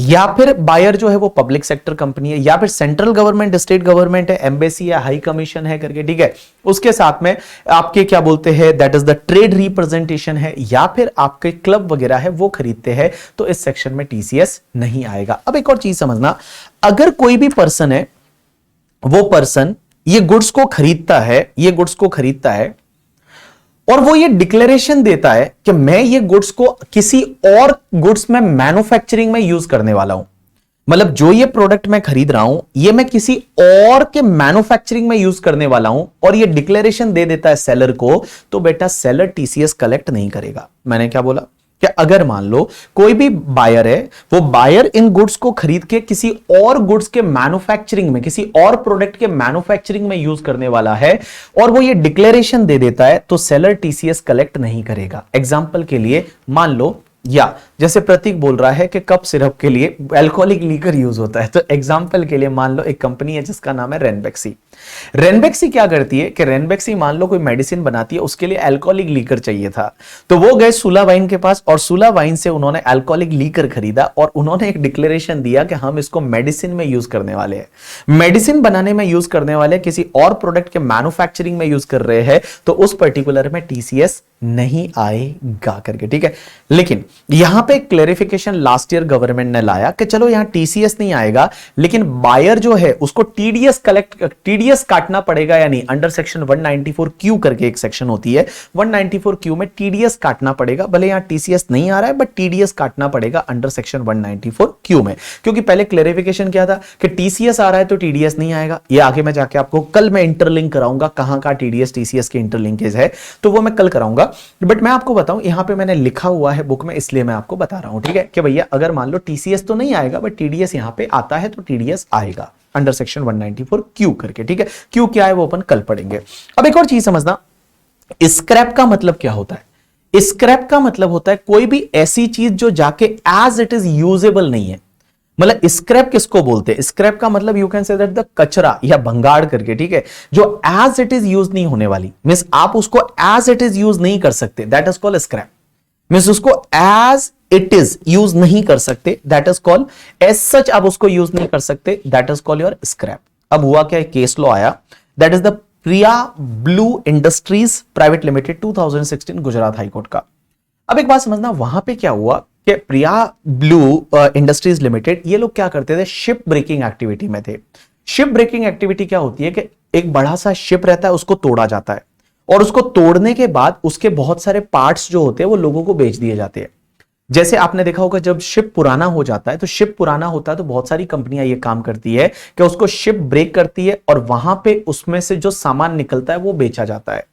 या फिर बायर जो है वो पब्लिक सेक्टर कंपनी है, या फिर सेंट्रल गवर्नमेंट स्टेट गवर्नमेंट है, एम्बेसी या हाई कमीशन है करके, ठीक है, उसके साथ में आपके क्या बोलते हैं that is the trade representation है, या फिर आपके क्लब वगैरह है वो खरीदते हैं, तो इस सेक्शन में टीसीएस नहीं आएगा। अब एक और चीज समझना, अगर कोई भी पर्सन है, वो पर्सन ये गुड्स को खरीदता है, ये गुड्स को खरीदता है और वो ये डिक्लेरेशन देता है कि मैं ये गुड्स को किसी और गुड्स में मैन्युफैक्चरिंग में यूज करने वाला हूं, मतलब जो ये प्रोडक्ट मैं खरीद रहा हूं ये मैं किसी और के मैन्युफैक्चरिंग में यूज करने वाला हूं, और ये डिक्लेरेशन दे देता है सेलर को, तो बेटा सेलर टीसीएस कलेक्ट नहीं करेगा। मैंने क्या बोला कि अगर मान लो कोई भी बायर है, वो बायर इन गुड्स को खरीद के किसी और गुड्स के मैन्युफैक्चरिंग में, किसी और प्रोडक्ट के मैन्युफैक्चरिंग में यूज करने वाला है और वो ये डिक्लेरेशन दे देता है, तो सेलर टीसीएस कलेक्ट नहीं करेगा। एग्जांपल के लिए मान लो, या जैसे प्रतीक बोल रहा है कि कप सिरप के लिए अल्कोहलिक लीकर यूज होता है, तो एग्जांपल के लिए मान लो एक कंपनी है जिसका नाम है रेनबेक्सी। रेनबेक्सी क्या करती है कि रेनबेक्सी मान लो कोई मेडिसिन बनाती है, उसके लिए अल्कोहलिक लीकर चाहिए था, तो वो गए सुला वाइन के पास और सुला वाइन से उन्होंने अल्कोहलिक लीकर खरीदा और उन्होंने एक डिक्लेरेशन दिया कि हम इसको मेडिसिन में यूज करने वाले हैं, मेडिसिन बनाने में यूज करने वाले, किसी और प्रोडक्ट के मैन्युफैक्चरिंग में यूज कर रहे हैं, तो उस पर्टिकुलर में टीसीएस नहीं आएगा करके, ठीक है। लेकिन यहां पे क्लैरिफिकेशन लास्ट ईयर गवर्नमेंट ने लाया कि चलो यहां टीसीएस नहीं आएगा, लेकिन बायर जो है उसको टीडीएस काटना पड़ेगा या नहीं। अंडर सेक्शन 194Q करके एक सेक्शन होती है, 194Q में टीडीएस काटना पड़ेगा, भले यहां टीसीएस नहीं आ रहा है बट टीडीएस काटना पड़ेगा अंडर सेक्शन 194Q में, क्योंकि पहले क्लैरिफिकेशन क्या था कि टीसीएस आ रहा है तो टीडीएस नहीं आएगा। ये आगे मैं जाके आपको कल मैं इंटरलिंक कराऊंगा, कहां का टीडीएस टीसीएस के इंटरलिंकेज है, तो वो मैं कल कराऊंगा। बट मैं आपको बताऊं, यहां पे मैंने लिखा हुआ है बुक में, इसलिए मैं आपको बता रहा हूं, ठीक है, कि भैया अगर मान लो टीसीएस तो नहीं आएगा बट टीडीएस यहां पे आता है तो टीडीएस आएगा अंडर सेक्शन 194Q करके, ठीक है। क्यू क्या है वो अपन कल पढ़ेंगे। अब एक और चीज समझना, स्क्रैप का मतलब क्या होता है? स्क्रैप का मतलब होता है कोई भी ऐसी चीज जो जाके एज इट इज यूजेबल नहीं है। मतलब स्क्रैप किसको बोलते हैं? स्क्रैप का मतलब you can say that the कचरा या भंगाड़ करके, ठीक है, जो एज इट इज यूज नहीं होने वाली, मींस आप उसको एज इट इज यूज नहीं कर सकते, that is called scrap. Means उसको एज इट इज यूज नहीं कर सकते, that is called as such, आप उसको यूज नहीं कर सकते, that is called your scrap. अब हुआ क्या, केस लॉ आया, that is the Priya blue industries private limited 2016 Gujarat high court का। अब एक बात समझना, वहां पे क्या हुआ कि प्रिया ब्लू इंडस्ट्रीज लिमिटेड, ये लोग क्या करते थे, शिप ब्रेकिंग एक्टिविटी में थे। शिप ब्रेकिंग एक्टिविटी क्या होती है कि एक बड़ा सा शिप रहता है, उसको तोड़ा जाता है, और उसको तोड़ने के बाद उसके बहुत सारे पार्ट्स जो होते हैं वो लोगों को बेच दिए जाते हैं। जैसे आपने देखा होगा, जब शिप पुराना हो जाता है, तो शिप पुराना होता है तो बहुत सारी कंपनियां ये काम करती है कि उसको शिप ब्रेक करती है और वहां पे उसमें से जो सामान निकलता है वो बेचा जाता है।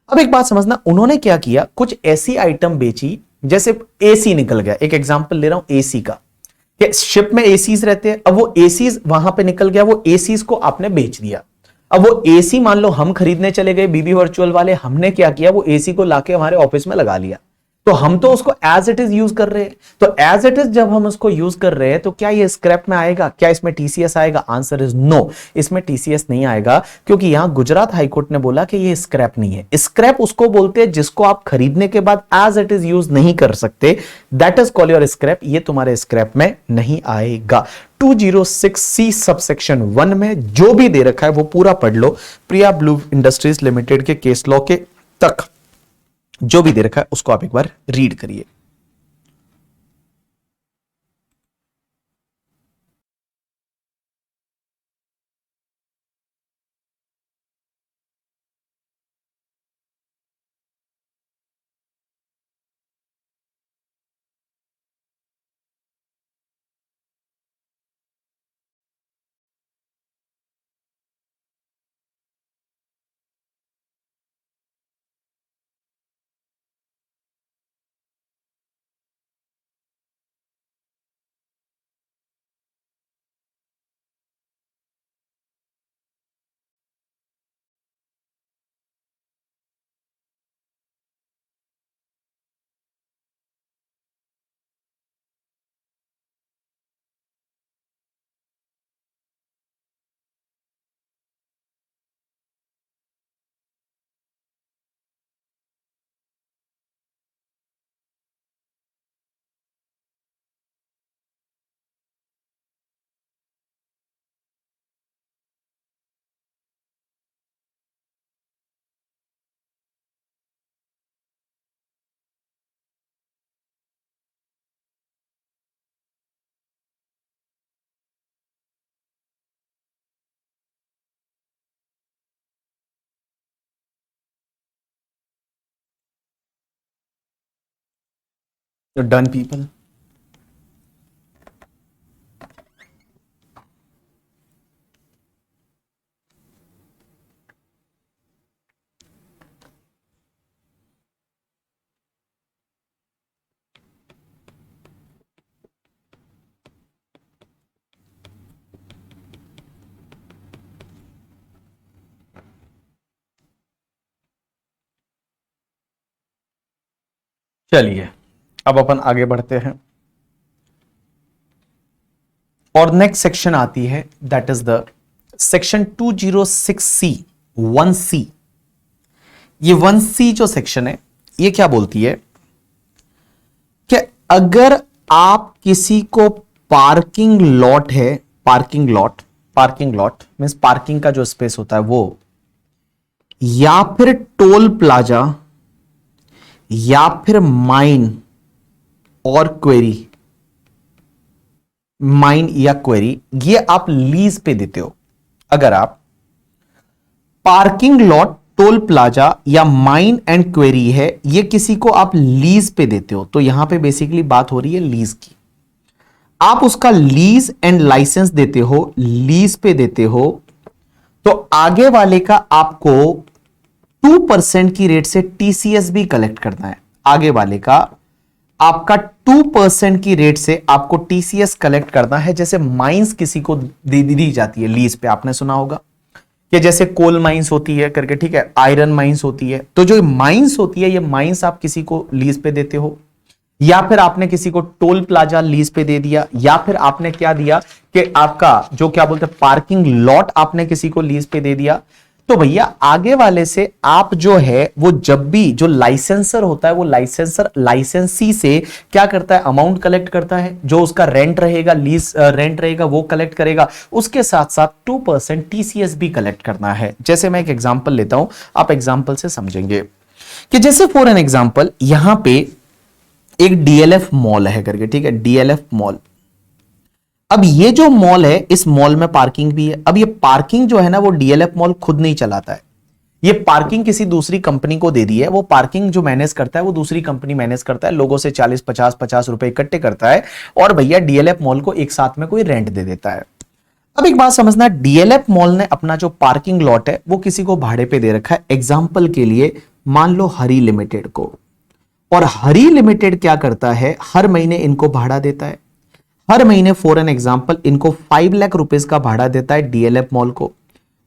अब एक बात समझना, उन्होंने क्या किया, कुछ ऐसी आइटम बेची, जैसे एसी निकल गया, एक एग्जांपल ले रहा हूं एसी का, कि शिप में एसीज रहते हैं, अब वो एसीज वहां पे निकल गया, वो एसीज को आपने बेच दिया। अब वो एसी मान लो हम खरीदने चले गए बीबी वर्चुअल वाले, हमने क्या किया, वो एसी को लाके हमारे ऑफिस में लगा लिया, तो हम तो उसको एज इट इज यूज कर रहे हैं। तो एज इट इज जब हम उसको यूज कर रहे हैं, तो क्या ये स्क्रैप में आएगा, क्या इसमें टीसीएस आएगा? आंसर इज नो, इसमें टीसीएस नहीं आएगा, क्योंकि यहां गुजरात हाईकोर्ट ने बोला कि ये स्क्रैप नहीं है। स्क्रैप उसको बोलते हैं जिसको आप खरीदने के बाद एज इट इज यूज नहीं कर सकते, that is called your scrap. ये तुम्हारे स्क्रैप में नहीं आएगा। 206C सबसेक्शन 1 में जो भी दे रखा है वो पूरा पढ़ लो, प्रिया ब्लू इंडस्ट्रीज लिमिटेड के केस लॉ के तक जो भी दे रखा है उसको आप एक बार रीड करिए। डन पीपल, चलिए अब अपन आगे बढ़ते हैं और नेक्स्ट सेक्शन आती है, that is the section 206C 1C। ये 1C जो सेक्शन है, ये क्या बोलती है कि अगर आप किसी को पार्किंग लॉट है, पार्किंग लॉट मींस पार्किंग का जो स्पेस होता है वो, या फिर टोल प्लाजा, या फिर माइन और क्वेरी, माइन या क्वेरी, ये आप लीज पे देते हो। अगर आप पार्किंग लॉट, टोल प्लाजा या माइन एंड क्वेरी है, ये किसी को आप लीज पे देते हो, तो यहां पे बेसिकली बात हो रही है लीज की। आप उसका लीज एंड लाइसेंस देते हो, लीज पे देते हो, तो आगे वाले का आपको 2% की रेट से टीसीएस भी कलेक्ट करना है। आगे वाले का आपका 2% की रेट से आपको टीसीएस कलेक्ट करना है। जैसे माइंस किसी को दी जाती है लीज पे, आपने सुना होगा कि जैसे कोल माइंस होती है करके, ठीक है, आयरन माइंस होती है, तो जो माइंस होती है, ये माइंस आप किसी को लीज पे देते हो, या फिर आपने किसी को टोल प्लाजा लीज पे दे दिया, या फिर आपने क्या दिया कि आपका जो क्या बोलते हैं पार्किंग लॉट आपने किसी को लीज पे दे दिया। तो भैया आगे वाले से आप जो है वो जब भी जो लाइसेंसर होता है वो लाइसेंसर लाइसेंसी से क्या करता है, अमाउंट कलेक्ट करता है, जो उसका रेंट रहेगा, लीज रेंट रहेगा वो कलेक्ट करेगा, उसके साथ साथ 2% टीसीएस भी कलेक्ट करना है। जैसे मैं एक एग्जांपल लेता हूं, आप एग्जांपल से समझेंगे कि जैसे फॉर एन एग्जांपल यहां पे एक डीएलएफ मॉल है करके, ठीक है, डीएलएफ मॉल। अब ये जो मॉल है इस मॉल में पार्किंग भी है। अब ये पार्किंग जो है ना वो डीएलएफ मॉल खुद नहीं चलाता है, ये पार्किंग किसी दूसरी कंपनी को दे दी है। वो पार्किंग जो मैनेज करता है वो दूसरी कंपनी मैनेज करता है, लोगों से 40-50 रुपए इकट्ठे करता है और भैया डीएलएफ मॉल को एक साथ में कोई रेंट दे देता है। अब एक बात समझना, डीएलएफ मॉल ने अपना जो पार्किंग लॉट है वो किसी को भाड़े पे दे रखा है, एग्जाम्पल के लिए मान लो हरी लिमिटेड को। और हरी लिमिटेड क्या करता है, हर महीने इनको भाड़ा देता है, हर महीने फॉर एन एग्जांपल इनको 5 लाख रुपीस का भाड़ा देता है डीएलएफ मॉल को।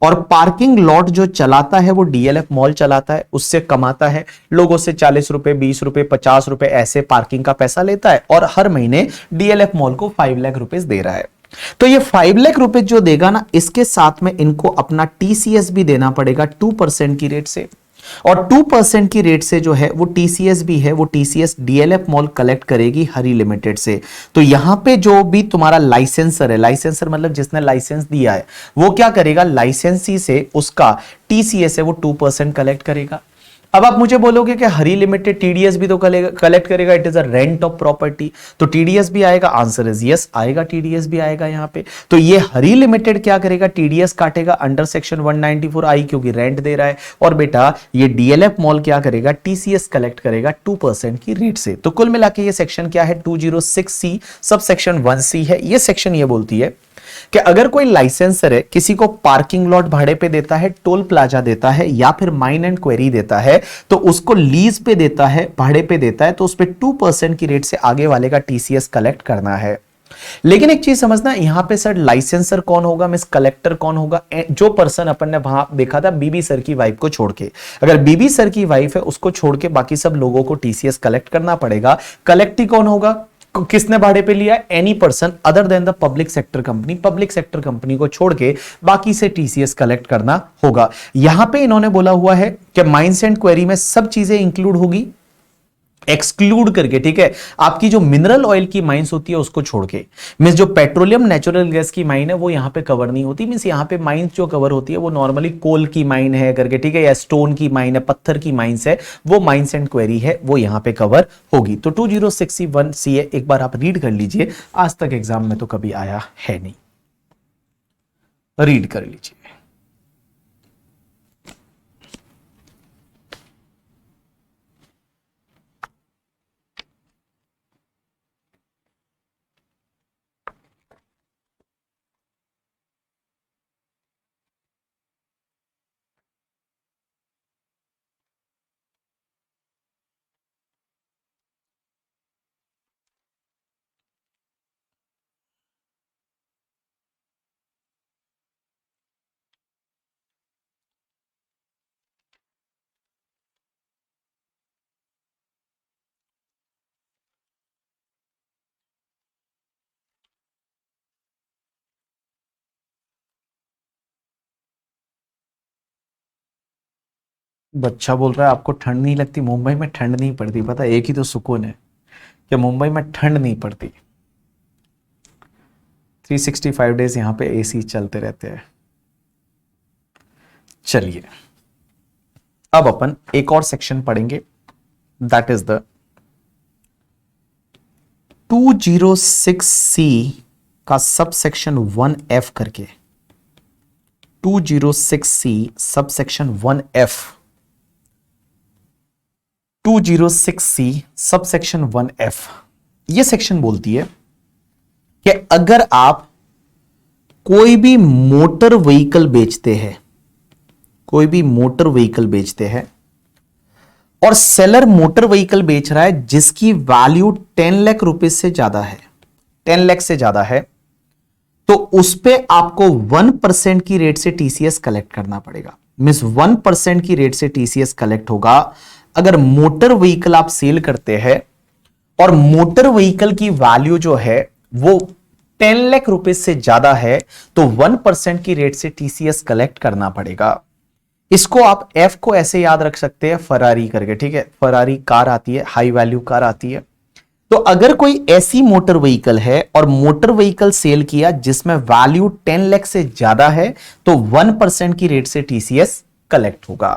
और पार्किंग लॉट जो चलाता है वो डीएलएफ मॉल चलाता है, उससे कमाता है, लोगों से 40 रुपए, 20 रुपए, 50 रुपए ऐसे पार्किंग का पैसा लेता है और हर महीने डीएलएफ मॉल को 5 लाख रुपीस दे रहा है। तो ये 5 लाख रुपए जो देगा ना, इसके साथ में इनको अपना टीसीएस भी देना पड़ेगा 2% की रेट से। और 2% की रेट से जो है वो टीसीएस भी है, वो टीसीएस डीएलएफ मॉल कलेक्ट करेगी हरी लिमिटेड से। तो यहां पे जो भी तुम्हारा लाइसेंसर है, लाइसेंसर मतलब जिसने लाइसेंस दिया है, वो क्या करेगा, लाइसेंसी से उसका टीसीएस है वो 2% कलेक्ट करेगा। अब आप मुझे बोलोगे कि हरी लिमिटेड टीडीएस भी तो कलेक्ट करेगा, it is a rent of property, तो टीडीएस भी आएगा, आंसर इज यस, आएगा, टीडीएस भी आएगा यहां पे। तो ये हरी लिमिटेड क्या करेगा, टीडीएस काटेगा अंडर सेक्शन 194 आई, क्योंकि रेंट दे रहा है। और बेटा ये डीएलएफ मॉल क्या करेगा, टीसीएस कलेक्ट करेगा 2% की रेट से। तो कुल मिला के ये सेक्शन क्या है, 206C सब सेक्शन 1C है। ये सेक्शन ये बोलती है कि अगर कोई लाइसेंसर है किसी को पार्किंग लॉट भाड़े पे देता है, टोल प्लाजा देता है या फिर माइन एंड क्वेरी देता है, तो उसको लीज पे देता है, भाड़े पे देता है, तो उस पे 2% की रेट से आगे वाले का टीसीएस कलेक्ट करना है। लेकिन एक चीज समझना, यहां पे सर लाइसेंसर कौन होगा, मिस कलेक्टर कौन होगा, जो पर्सन अपन ने वहां देखा था बीबी सर की वाइफ को छोड़ के, अगर बीबी सर की वाइफ है उसको छोड़ के बाकी सब लोगों को टीसीएस कलेक्ट करना पड़ेगा। कलेक्टी कौन होगा, किसने भाड़े पे लिया, any person other than the public sector company, public sector company को छोड़ के बाकी से टीसीएस कलेक्ट करना होगा। यहां पे इन्होंने बोला हुआ है कि माइंस एंड क्वेरी में सब चीजें इंक्लूड होगी एक्सक्लूड करके, ठीक है, आपकी जो मिनरल ऑयल की माइंस होती है उसको छोड़ के। मींस जो पेट्रोलियम नेचुरल गैस की माइन है वो यहां पे कवर नहीं होती। मींस यहां पे माइंस जो कवर होती है वो नॉर्मली कोल की माइन है करके, ठीक है, या स्टोन की माइन है, पत्थर की माइंस है, वो माइंस एंड क्वेरी है, वो यहां पे कवर होगी। तो 206C1C है, एक बार आप रीड कर लीजिए, आज तक एग्जाम में तो कभी आया है नहीं, रीड कर लीजिए। बच्चा बोल रहा है आपको ठंड नहीं लगती, मुंबई में ठंड नहीं पड़ती, पता एक ही तो सुकून है कि मुंबई में ठंड नहीं पड़ती। 365 डेज यहां पे एसी चलते रहते हैं। चलिए अब अपन एक और सेक्शन पढ़ेंगे, दैट इज द 206C का सब सेक्शन 1F करके, 206C sub section 1F, 206C sub section 1F। ये सेक्शन बोलती है कि अगर आप कोई भी मोटर व्हीकल बेचते हैं, कोई भी मोटर व्हीकल बेचते हैं और सेलर मोटर व्हीकल बेच रहा है जिसकी वैल्यू 10 लाख रुपए से ज्यादा है, 10 लाख से ज्यादा है, तो उस पे आपको 1% की रेट से टीसीएस कलेक्ट करना पड़ेगा। मींस 1% की रेट से टीसीएस कलेक्ट होगा अगर मोटर व्हीकल आप सेल करते हैं और मोटर व्हीकल की वैल्यू जो है वो 10 लाख रुपए से ज्यादा है, तो 1% की रेट से टीसीएस कलेक्ट करना पड़ेगा। इसको आप एफ को ऐसे याद रख सकते हैं फरारी करके, ठीक है, फरारी कार आती है, हाई वैल्यू कार आती है। तो अगर कोई ऐसी मोटर व्हीकल है और मोटर व्हीकल सेल किया जिसमें वैल्यू 10 लाख से ज्यादा है तो 1% की रेट से टीसीएस कलेक्ट होगा।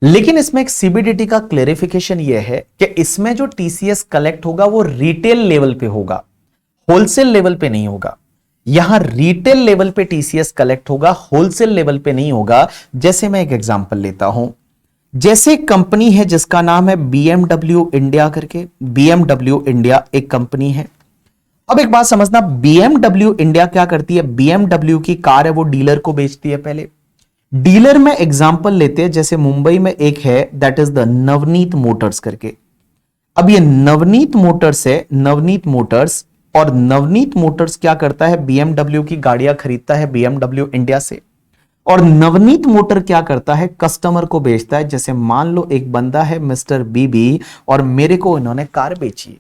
लेकिन इसमें एक सीबीडीटी का क्लेरिफिकेशन यह है कि इसमें जो टीसीएस कलेक्ट होगा वो रिटेल लेवल पे होगा, होलसेल लेवल पे नहीं होगा। यहां रिटेल लेवल पे टीसीएस कलेक्ट होगा, होलसेल लेवल पे नहीं होगा। जैसे मैं एक एग्जांपल लेता हूं, जैसे एक कंपनी है जिसका नाम है बीएमडब्ल्यू इंडिया करके, बीएमडब्ल्यू इंडिया एक कंपनी है। अब एक बात समझना, बीएमडब्ल्यू इंडिया क्या करती है, बीएमडब्ल्यू की कार है वो डीलर को बेचती है। पहले डीलर में एग्जांपल लेते हैं, जैसे मुंबई में एक है that is the Navneet Motors करके। अब ये नवनीत मोटर्स है, नवनीत मोटर्स, और नवनीत मोटर्स क्या करता है, बीएमडब्ल्यू की गाड़ियां खरीदता है बीएमडब्ल्यू इंडिया से। और नवनीत मोटर क्या करता है, कस्टमर को बेचता है। जैसे मान लो एक बंदा है मिस्टर बीबी और मेरे को इन्होंने कार बेची।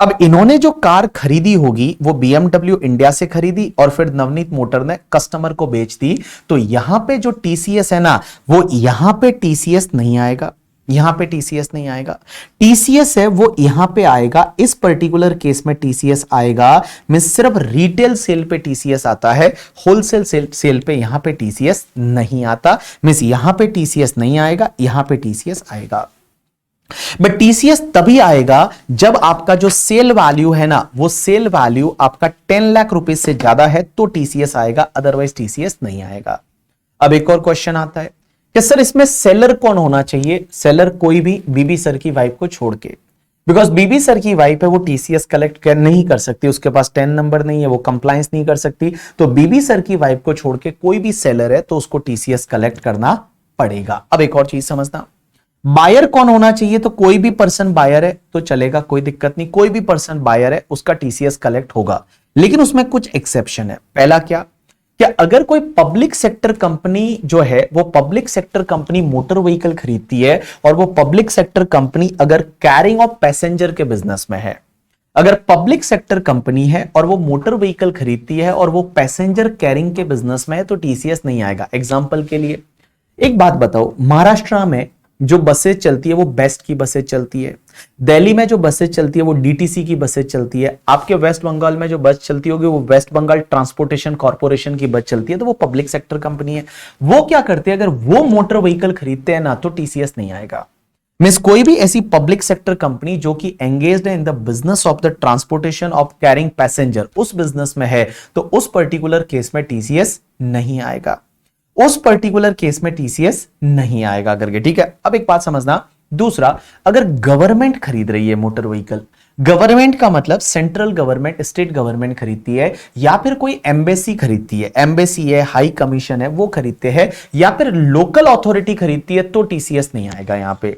अब इन्होंने जो कार खरीदी होगी वो बीएमडब्ल्यू इंडिया से खरीदी और फिर नवनीत मोटर ने कस्टमर को बेच दी। तो यहां पे जो टीसीएस है ना, वो यहां पे टीसीएस नहीं आएगा, यहां पे टीसीएस नहीं आएगा। टीसीएस है वो यहां पे आएगा, इस पर्टिकुलर केस में टीसीएस आएगा। मैं सिर्फ रिटेल सेल पे टीसीएस आता है, होलसेल सेल पे यहां पे टीसीएस नहीं आता। मींस यहां पे टीसीएस नहीं आएगा, यहां पे टीसीएस आएगा। बट टीसीएस तभी आएगा जब आपका जो सेल वैल्यू है ना, वो सेल वैल्यू आपका 10 लाख रुपए से ज्यादा है तो टीसीएस आएगा, अदरवाइज टीसीएस नहीं आएगा। अब एक और क्वेश्चन आता है कि सर इसमें सेलर कौन होना चाहिए, सेलर कोई भी बीबी सर की वाइफ को छोड़ के, बिकॉज बीबी सर की वाइफ है वो टीसीएस कलेक्ट नहीं कर सकती, उसके पास 10 नंबर नहीं है, वो कंप्लायंस नहीं कर सकती। तो बीबी सर की वाइफ को छोड़ के कोई भी सेलर है तो उसको टीसीएस कलेक्ट करना पड़ेगा। अब एक और चीज समझना, बायर कौन होना चाहिए, तो कोई भी पर्सन बायर है तो चलेगा, कोई दिक्कत नहीं, कोई भी पर्सन बायर है उसका टीसीएस कलेक्ट होगा। लेकिन उसमें कुछ एक्सेप्शन है। पहला क्या अगर कोई पब्लिक सेक्टर कंपनी जो है वो public sector company motor vehicle खरीदती है और वो पब्लिक सेक्टर कंपनी अगर कैरिंग ऑफ पैसेंजर के बिजनेस में है, अगर पब्लिक सेक्टर कंपनी है और वो मोटर व्हीकल खरीदती है और वो पैसेंजर कैरिंग के बिजनेस में है तो टीसीएस नहीं आएगा। एग्जांपल के लिए एक बात बताओ, महाराष्ट्र में जो बसें चलती है वो बेस्ट की बसें चलती है, दिल्ली में जो बसें चलती है वो डीटीसी की बसें चलती है, आपके वेस्ट बंगाल में जो बस चलती होगी वो वेस्ट बंगाल ट्रांसपोर्टेशन कॉर्पोरेशन की बस चलती है, तो वो पब्लिक सेक्टर कंपनी है। वो क्या करते हैं, अगर वो मोटर व्हीकल खरीदते हैं ना तो टीसीएस नहीं आएगा। मींस कोई भी ऐसी पब्लिक सेक्टर कंपनी जो कि एंगेज्ड है in the business of the transportation of carrying passenger, उस बिजनेस में है तो उस पर्टिकुलर केस में टीसीएस नहीं आएगा, उस पर्टिकुलर केस में टीसीएस नहीं आएगा करके, ठीक है। अब एक बात समझना, दूसरा, अगर गवर्नमेंट खरीद रही है मोटर व्हीकल, गवर्नमेंट का मतलब सेंट्रल गवर्नमेंट, स्टेट गवर्नमेंट खरीदती है, या फिर कोई एम्बेसी खरीदती है, एम्बेसी है, हाई कमीशन है, वो खरीदते हैं, या फिर लोकल अथॉरिटी खरीदती है तो टीसीएस नहीं आएगा। यहां पे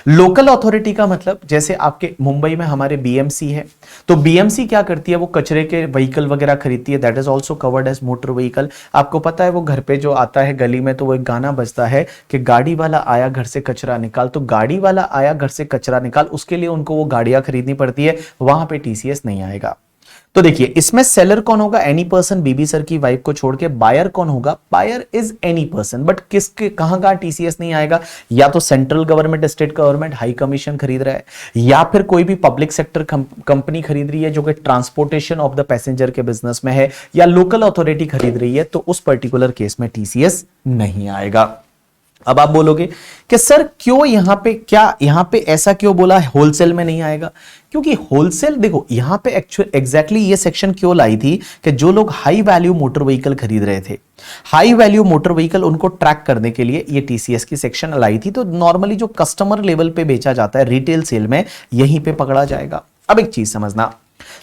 लोकल अथॉरिटी का मतलब जैसे आपके मुंबई में हमारे बीएमसी है, तो बीएमसी क्या करती है, वो कचरे के व्हीकल वगैरह खरीदती है, that is also covered as motor vehicle. आपको पता है वो घर पे जो आता है गली में तो वो एक गाना बजता है कि गाड़ी वाला आया घर से कचरा निकाल, तो गाड़ी वाला आया घर से कचरा निकाल, उसके लिए उनको वो गाड़ियां खरीदनी पड़ती है, वहां पे टीसीएस नहीं आएगा। तो देखिए इसमें सेलर कौन होगा, एनी पर्सन, बीबी सर की वाइफ को छोड़ के। बायर कौन होगा, buyer is any person, but किसके कहां का टीसीएस नहीं आएगा, या तो central government, state government high commission खरीद रहा है, या फिर कोई भी पब्लिक सेक्टर कंपनी खरीद रही है जो कि ट्रांसपोर्टेशन ऑफ द पैसेंजर के बिजनेस में है, या लोकल अथॉरिटी खरीद रही है, तो उस पर्टिकुलर केस में टीसीएस नहीं आएगा। अब आप बोलोगे कि सर क्यों यहां पे ऐसा क्यों बोला होलसेल में नहीं आएगा, क्योंकि होलसेल देखो यहां पे एग्जैक्टली ये सेक्शन क्यों लाई थी कि जो लोग हाई वैल्यू मोटर व्हीकल खरीद रहे थे, हाई वैल्यू मोटर व्हीकल उनको ट्रैक करने के लिए ये टीसीएस की सेक्शन लाई थी। तो नॉर्मली जो कस्टमर लेवल पे बेचा जाता है रिटेल सेल में, यहीं पे पकड़ा जाएगा। अब एक चीज समझना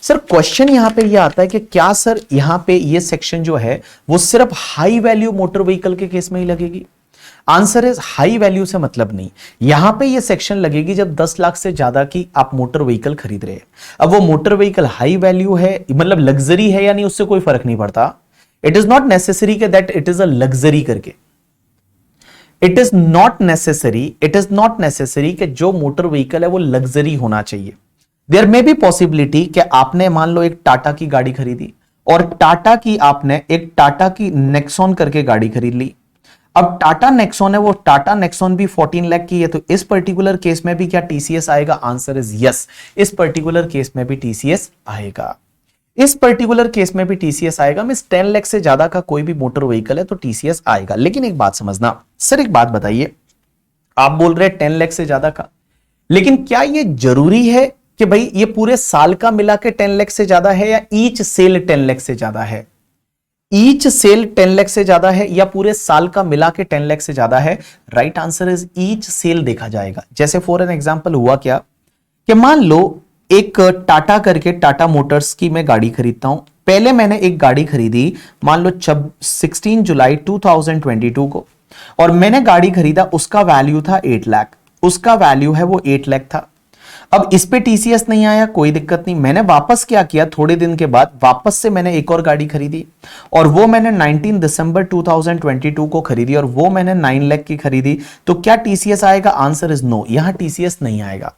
सर, क्वेश्चन यहां पे ये आता है कि क्या सर यहां पे ये सेक्शन जो है वो सिर्फ हाई वैल्यू मोटर व्हीकल के केस में ही लगेगी। आंसर इज हाई वैल्यू से मतलब नहीं, यहां पे ये सेक्शन लगेगी जब 10 लाख से ज्यादा की आप मोटर व्हीकल खरीद रहे हैं। अब वो मोटर व्हीकल हाई वैल्यू है, मतलब लग्जरी है या नहीं, उससे कोई फर्क नहीं पड़ता। इट इज नॉट नेसेसरी के that it is a luxury करके, इट इज नॉट नेसेसरी कि जो मोटर व्हीकल है वो लग्जरी होना चाहिए। देयर मे बी पॉसिबिलिटी कि आपने मान लो एक टाटा की गाड़ी खरीदी और आपने एक टाटा की नेक्सॉन करके गाड़ी खरीद ली। अब टाटा नेक्सॉन है, वो टाटा नेक्सॉन भी 14 लाख की है, तो इस पर्टिकुलर केस में भी क्या टीसीएस आएगा? आंसर इज यस, इस पर्टिकुलर केस में भी टीसीएस आएगा। इस पर्टिकुलर केस में भी टीसीएस आएगा। मींस 10 लाख से ज्यादा का कोई भी मोटर व्हीकल है तो टीसीएस आएगा। लेकिन एक बात समझना सर, एक बात बताइए, आप बोल रहे हैं 10 लाख से ज्यादा का, लेकिन क्या ये जरूरी है कि भाई ये पूरे साल का मिला के 10 लाख से ज्यादा है, या ईच सेल 10 लाख से ज्यादा है? ईच सेल 10 लाख से ज्यादा है या पूरे साल का मिला के 10 लाख से ज्यादा है? Right answer is each sale देखा जाएगा। जैसे फॉर एन एग्जांपल हुआ क्या कि मान लो एक टाटा करके, टाटा मोटर्स की मैं गाड़ी खरीदता हूं। पहले मैंने एक गाड़ी खरीदी, मान लो 16 जुलाई 2022 को, और मैंने गाड़ी खरीदा, उसका वैल्यू था 8 लाख, उसका वैल्यू है वो 8 लाख था। अब इस पे टीसीएस नहीं आया, कोई दिक्कत नहीं। मैंने वापस क्या किया, थोड़े दिन के बाद वापस से मैंने एक और गाड़ी खरीदी, और वो मैंने 19 दिसंबर 2022 को खरीदी, और वो मैंने 9 लाख की खरीदी। तो क्या टीसीएस आएगा? आंसर इज नो, यहां टीसीएस नहीं आएगा।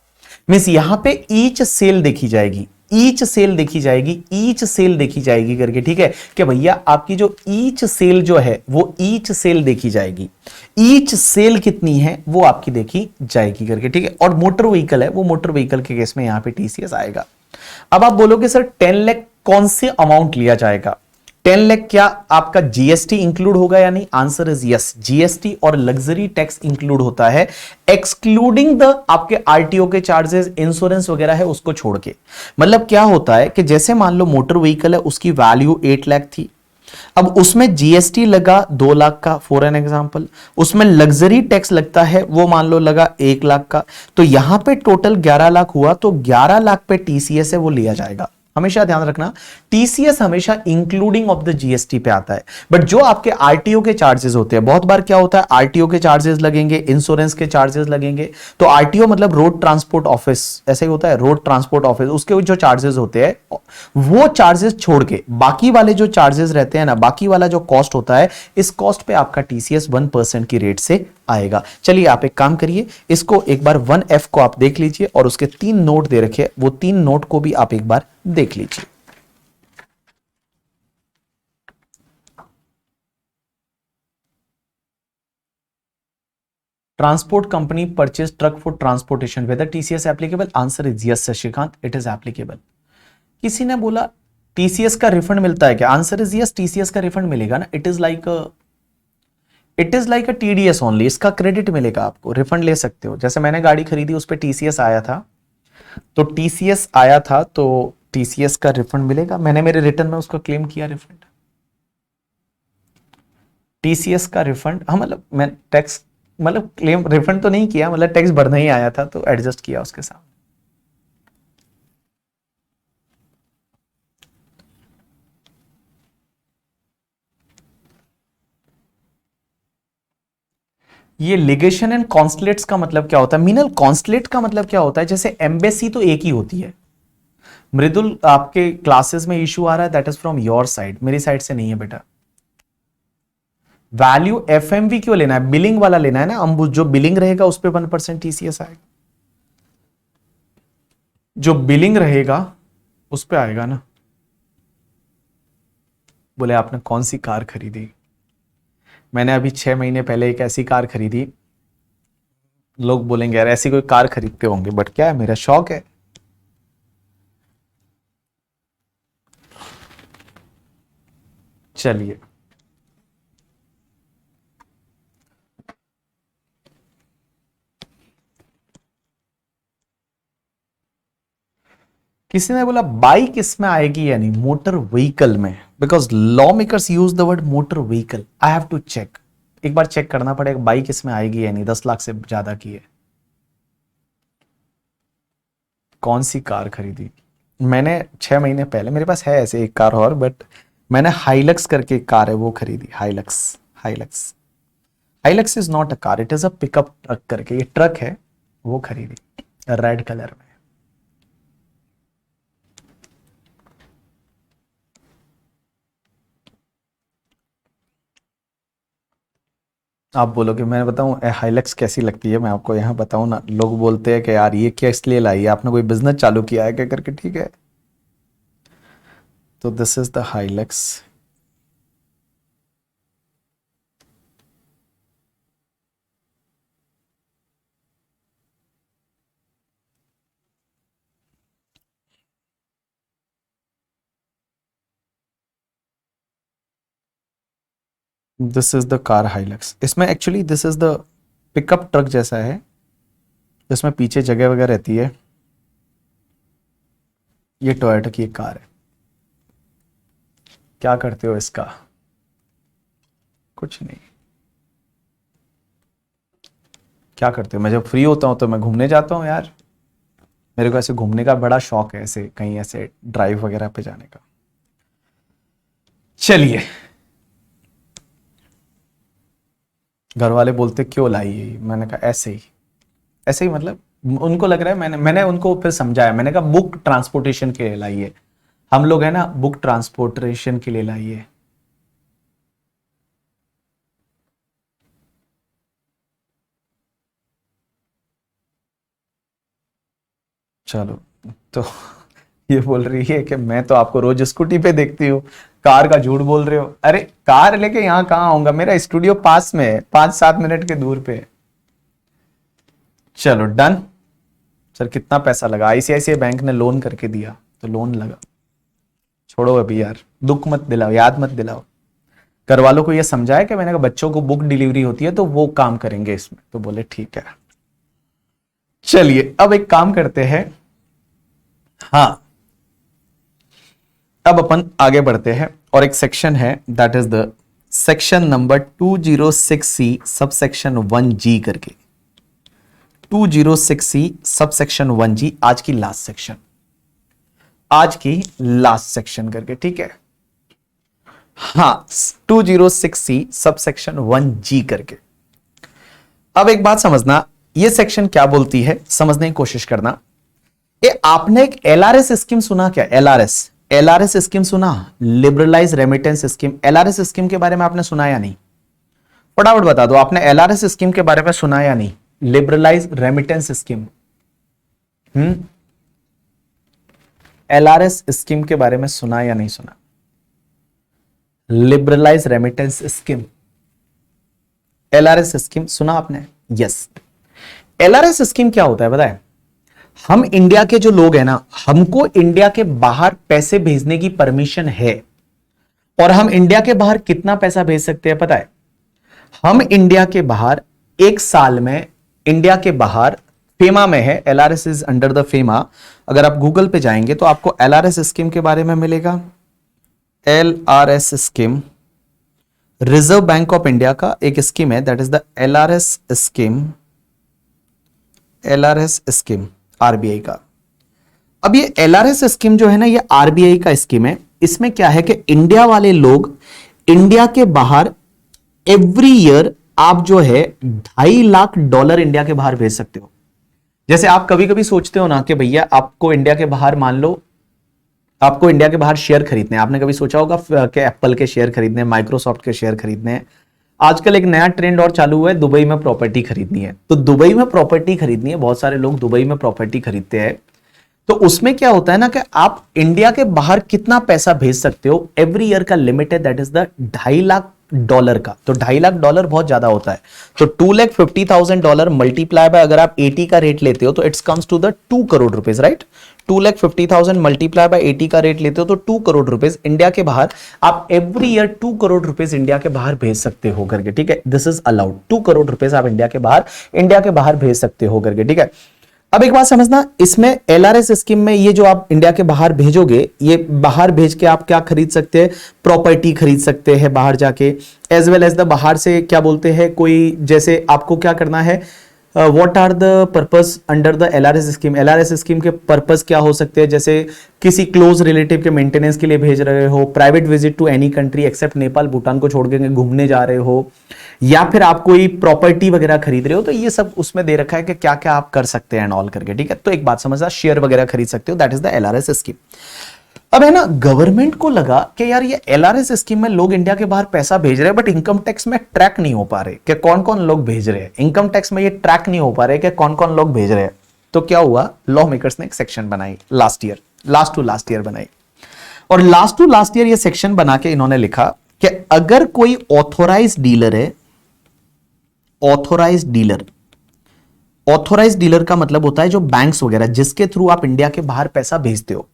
मींस यहां पे ईच सेल देखी जाएगी, ईच सेल देखी जाएगी, ईच सेल देखी जाएगी करके, ठीक है? कि भैया आपकी जो ईच सेल जो है वो ईच सेल देखी जाएगी, ईच सेल कितनी है वो आपकी देखी जाएगी करके, ठीक है? और मोटर व्हीकल है, वो मोटर व्हीकल के केस में यहां पे टीसीएस आएगा। अब आप बोलोगे सर 10 लाख कौन से अमाउंट लिया जाएगा? 10 लाख क्या आपका जीएसटी इंक्लूड होगा या नहीं? आंसर इज यस, जीएसटी और लग्जरी टैक्स इंक्लूड होता है, एक्सक्लूडिंग द आपके आरटीओ के चार्जेस, इंश्योरेंस वगैरह है उसको छोड़ के। मतलब क्या होता है कि जैसे मान लो मोटर व्हीकल है, उसकी वैल्यू 8 लाख थी, अब उसमें जीएसटी लगा 2 लाख का फॉर एन एग्जांपल, उसमें लग्जरी टैक्स लगता है वो मान लो लगा 1 लाख का, तो यहां पे टोटल 11 लाख हुआ, तो 11 लाख पे टीसीएस है वो लिया जाएगा। हमेशा ध्यान रखना, टीसीएस हमेशा इंक्लूडिंग ऑफ द जीएसटी पे आता है। बट जो आपके आरटीओ के चार्जेस होते हैं, बहुत बार क्या होता है, आरटीओ के चार्जेस लगेंगे, इंश्योरेंस के चार्जेस लगेंगे, तो आरटीओ मतलब रोड ट्रांसपोर्ट ऑफिस, ऐसे ही होता है, रोड ट्रांसपोर्ट ऑफिस, उसके जो चार्जेस होते हैं वो चार्जेस छोड़ के बाकी वाले जो चार्जेस रहते हैं ना, बाकी वाला जो कॉस्ट होता है, इस कॉस्ट पे आपका टीसीएस 1% की रेट से आएगा। चलिए आप एक काम करिए, इसको एक बार 1F को आप देख लीजिए, और उसके 3 नोट दे रखे, वो 3 नोट को भी आप एक बार देख लीजिए। Transport company purchase truck for transportation, whether TCS applicable? Answer is yes Shashikant, it is applicable. किसी ने बोला टीसीएस का रिफंड मिलता है क्या? आंसर इज यस, टीसीएस का रिफंड मिलेगा ना। It is like a TDS only, इसका क्रेडिट मिलेगा आपको, रिफंड ले सकते हो। जैसे मैंने गाड़ी खरीदी, उस पर टीसीएस आया था, तो टीसीएस आया था, तो टीसीएस का रिफंड मिलेगा। मैंने मेरे रिटर्न में उसको क्लेम किया रिफंड, टीसीएस का रिफंड। हाँ मतलब मैं टैक्स, मतलब क्लेम रिफंड तो नहीं किया, मतलब टैक्स भरना ही आया था, तो एडजस्ट किया उसके साथ। ये लिगेशन एंड कॉन्सुलेट्स का मतलब क्या होता है? मीनल कॉन्सुलेट का मतलब क्या होता है? जैसे एम्बेसी तो एक ही होती है। मृदुल, आपके क्लासेस में इशू आ रहा है, that is from your side, मेरी साइड से नहीं है बेटा। वैल्यू एफएमवी क्यों लेना है? बिलिंग वाला लेना है ना, हम जो बिलिंग रहेगा उस पर 1% टीसीएस आएगा, जो बिलिंग रहेगा उस पर आएगा ना। बोले आपने कौन सी कार खरीदी? मैंने अभी 6 महीने पहले एक ऐसी कार खरीदी। लोग बोलेंगे यार ऐसी कोई कार खरीदते होंगे, बट क्या है, मेरा शौक है। चलिए, किसी ने बोला बाइक इसमें आएगी या नहीं, मोटर व्हीकल में? Because law makers use the word motor vehicle, I have to check, एक बार चेक करना पड़ेगा बाइक इसमें आएगी या नहीं। 10 लाख से ज्यादा की है। कौन सी कार खरीदी? मैंने 6 महीने पहले, मेरे पास है ऐसे एक कार और, बट मैंने हाइलक्स करके एक कार है वो खरीदी, Hilux. Hilux Hilux is not a car, it is a pickup truck करके, ये ट्रक है, वो खरीदी रेड कलर में। आप बोलोगे मैं बताऊं हाइलक्स कैसी लगती है, मैं आपको यहाँ बताऊं ना। लोग बोलते हैं कि यार ये क्या इसलिए लाई है, आपने कोई बिजनेस चालू किया है क्या करके, ठीक है? तो this is the Hilux. This is the car Hilux. इसमें actually this is the pickup truck जैसा है, इसमें पीछे जगह वगैरह रहती है। ये टोयोटा की एक कार है। क्या करते हो इसका? कुछ नहीं। क्या करते हो? मैं जब फ्री होता हूं तो मैं घूमने जाता हूं यार। मेरे को ऐसे घूमने का बड़ा शौक है, ऐसे कहीं ऐसे ड्राइव वगैरह पे जाने का। चलिए, घर वाले बोलते क्यों लाई है? मैंने कहा ऐसे ही, ऐसे ही मतलब उनको लग रहा है। मैंने उनको फिर समझाया, मैंने कहा बुक ट्रांसपोर्टेशन के लिए लाई है। हम लोग है ना, बुक ट्रांसपोर्टेशन के लिए लाई है। चलो, तो ये बोल रही है कि मैं तो आपको रोज स्कूटी पे देखती हूँ, कार का झूठ बोल रहे हो। अरे कार लेके यहाँ कहाँ आऊंगा? मेरा स्टूडियो पास में है, 5-7 मिनट के दूर पे। चलो डन। सर कितना पैसा लगा? आईसीआईसीआई बैंक ने लोन करके दिया तो लोन लगा। छोड़ो अभी यार, दुख मत दिलाओ, याद मत दिलाओ। घर वालों को ये समझाया कि मैंने कहा बच्चों को बुक डिलीवरी होती है तो वो काम करेंगे इसमें, तो बोले ठीक है। चलिए अब एक काम करते हैं। हाँ, अब अपन आगे बढ़ते हैं और एक सेक्शन है, that is the section number 206C sub section 1G करके। 206C सब सेक्शन 1G आज की लास्ट सेक्शन, आज की लास्ट सेक्शन करके, ठीक है। हाँ, 206C सब सेक्शन 1G करके। अब एक बात समझना, ये सेक्शन क्या बोलती है समझने की कोशिश करना। ये आपने एक एलआरएस स्कीम सुना क्या? एलआरएस स्कीम सुना? Liberalise remittance scheme. LRS scheme के बारे में आपने सुना या नहीं? फटाफट बता दो, आपने एलआरएस स्कीम के बारे में सुना या नहीं? Liberalise remittance scheme. LRS scheme के बारे में सुना या नहीं सुना? Liberalise remittance scheme, LRS scheme सुना आपने? यस। एलआरएस स्कीम क्या होता है बताए? हम इंडिया के जो लोग हैं ना, हमको इंडिया के बाहर पैसे भेजने की परमिशन है। और हम इंडिया के बाहर कितना पैसा भेज सकते हैं पता है? हम इंडिया के बाहर एक साल में, इंडिया के बाहर फेमा में है, LRS is under the FEMA. अगर आप गूगल पे जाएंगे तो आपको एलआरएस स्कीम के बारे में मिलेगा। LRS scheme reserve bank of India का एक स्कीम है, that is the LRS scheme. LRS scheme RBI का। अब ये एलआरएस स्कीम जो है ना, ये आरबीआई का स्कीम है। इसमें क्या है कि इंडिया वाले लोग इंडिया के बाहर एवरी ईयर आप जो है $2.5 लाख इंडिया के बाहर भेज सकते हो। जैसे आप कभी कभी सोचते हो ना कि भैया आपको इंडिया के बाहर, मान लो आपको इंडिया के बाहर शेयर खरीदने, आपने कभी सोचा होगा कि एप्पल के शेयर खरीदने, माइक्रोसॉफ्ट के शेयर खरीदने हैं। आजकल एक नया ट्रेंड और चालू हुआ है, दुबई में प्रॉपर्टी खरीदनी है। तो दुबई में प्रॉपर्टी खरीदनी है, बहुत सारे लोग दुबई में प्रॉपर्टी खरीदते हैं। तो उसमें क्या होता है ना कि आप इंडिया के बाहर कितना पैसा भेज सकते हो, एवरी ईयर का लिमिट है, दैट इज द $2.5 लाख का। तो $2.5 लाख बहुत ज्यादा होता है। तो $2,50,000 मल्टीप्लाई बाय, अगर आप 80 का रेट लेते हो तो it's comes to the 2 crore rupees, right. 2,50,000 multiply by 80 का रेट लेते हो तो 2 करोड़ रुपीज इंडिया के बाहर आप every year 2 crore rupees India के बाहर भेज सकते हो करके, ठीक है। This is allowed, 2 crore rupees आप इंडिया के बाहर भेज सकते हो करके, ठीक है। अब एक बात समझना, इसमें एलआरएस स्कीम में ये जो आप इंडिया के बाहर भेजोगे, ये बाहर भेज के आप क्या खरीद सकते हैं? प्रॉपर्टी खरीद सकते हैं बाहर जाके, एज वेल एज द बाहर से क्या बोलते हैं, कोई जैसे आपको क्या करना है, what are the purpose under the LRS scheme. LRS scheme के पर्पस क्या हो सकते हैं? जैसे किसी क्लोज रिलेटिव के मेंटेनेंस के लिए भेज रहे हो, private visit to any country except Nepal Bhutan को छोड़ के घूमने जा रहे हो, या फिर आप कोई प्रॉपर्टी वगैरह खरीद रहे हो। तो ये सब उसमें दे रखा है कि क्या क्या आप कर सकते हैं एंड ऑल करके, ठीक है। तो एक बात समझना, शेयर वगैरह खरीद सकते हो, that is the LRS scheme. अब है ना, गवर्नमेंट को लगा कि यार ये एलआरएस स्कीम में लोग इंडिया के बाहर पैसा भेज रहे हैं, बट इनकम टैक्स में ट्रैक नहीं हो पा रहे कि कौन कौन लोग भेज रहे हैं। इनकम टैक्स में ये ट्रैक नहीं हो पा रहे कि कौन कौन लोग भेज रहे हैं। तो क्या हुआ, लॉ मेकर्स ने एक सेक्शन बनाई लास्ट टू लास्ट ईयर बनाई। और लास्ट टू लास्ट ईयर ये सेक्शन बना के इन्होंने लिखा कि अगर कोई ऑथोराइज डीलर है, ऑथोराइज डीलर का मतलब होता है जो बैंक्स वगैरह जिसके थ्रू आप इंडिया के बाहर पैसा भेजते हो।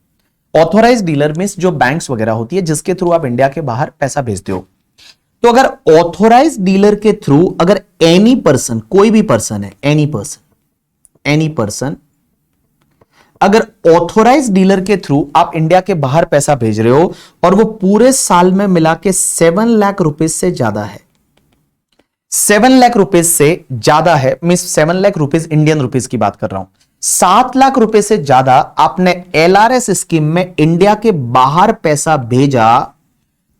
ऑथोराइज डीलर मींस जो बैंक्स वगैरह होती है जिसके थ्रू आप इंडिया के बाहर पैसा भेजते हो। तो अगर ऑथोराइज डीलर के थ्रू अगर एनी पर्सन, कोई भी पर्सन है, एनी पर्सन अगर ऑथोराइज डीलर के थ्रू आप इंडिया के बाहर पैसा भेज रहे हो और वो पूरे साल में मिला के 7 लाख रुपए से ज्यादा है, 7 लाख रुपए से ज्यादा है, mean 7 lakh rupees Indian rupees की बात कर रहा हूं, 7 लाख रुपए से ज्यादा आपने एलआरएस स्कीम में इंडिया के बाहर पैसा भेजा,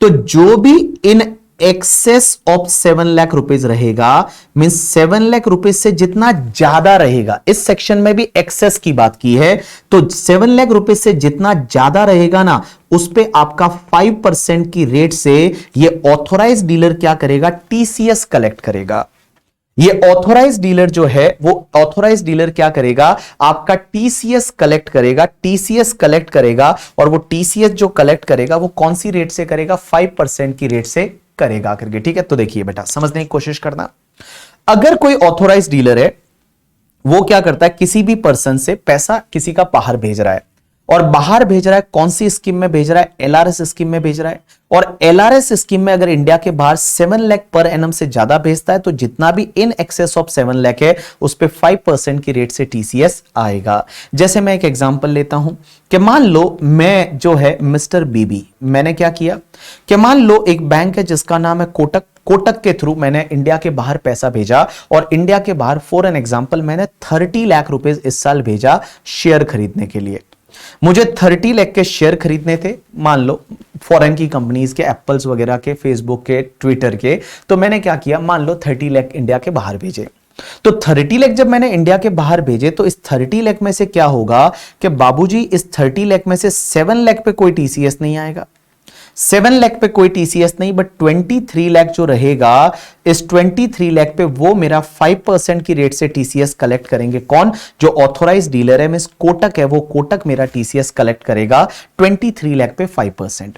तो जो भी in excess of 7 lakh rupees रहेगा, मीन 7 लाख रुपीज से जितना ज्यादा रहेगा, इस सेक्शन में भी एक्सेस की बात की है, तो 7 लाख रुपीज से जितना ज्यादा रहेगा ना, उस पे आपका 5% की रेट से ये ऑथोराइज डीलर क्या करेगा, टीसीएस कलेक्ट करेगा। ये ऑथोराइज डीलर जो है वो ऑथोराइज डीलर क्या करेगा, आपका टीसीएस कलेक्ट करेगा, टीसीएस कलेक्ट करेगा, और वो टीसीएस जो कलेक्ट करेगा वो कौन सी रेट से करेगा, 5% की रेट से करेगा करके। ठीक है, तो देखिए बेटा समझने की कोशिश करना, अगर कोई ऑथोराइज डीलर है वो क्या करता है, किसी भी पर्सन से पैसा किसी का बाहर भेज रहा है, और बाहर भेज रहा है कौन सी स्कीम में भेज रहा है, एलआरएस स्कीम में भेज रहा है, और एलआरएस स्कीम में अगर इंडिया के बाहर 7 लाख पर एनम से ज्यादा भेजता है तो जितना भी इन एक्सेस ऑफ 7 लाख है उस पे 5% की रेट से टीसीएस आएगा। जैसे मैं एक एग्जांपल लेता हूं कि मान लो मैं जो है मिस्टर बीबी, मैंने क्या किया कि मान लो एक बैंक है जिसका नाम है कोटक, कोटक के थ्रू मैंने इंडिया के बाहर पैसा भेजा, और इंडिया के बाहर फॉर एन एग्जांपल मैंने 30 लाख रुपए इस साल भेजा शेयर खरीदने के लिए। मुझे 30 लाख के शेयर खरीदने थे, मान लो फॉरेन की कंपनीज के, एप्पल्स वगैरह के, फेसबुक के, ट्विटर के, तो मैंने क्या किया, मान लो 30 लाख इंडिया के बाहर भेजे। तो 30 लाख जब मैंने इंडिया के बाहर भेजे तो इस 30 लाख में से क्या होगा कि बाबूजी इस 30 लाख में से 7 लाख पे कोई टीसीएस नहीं आएगा, 7 लाख पे कोई टीसीएस नहीं, बट 23 लाख जो रहेगा, इस 23 लाख पे वो मेरा 5% की रेट से टीसीएस कलेक्ट करेंगे। कौन, जो ऑथोराइज डीलर है, मिस कोटक है, वो कोटक मेरा टीसीएस कलेक्ट करेगा 23 लाख पे 5%।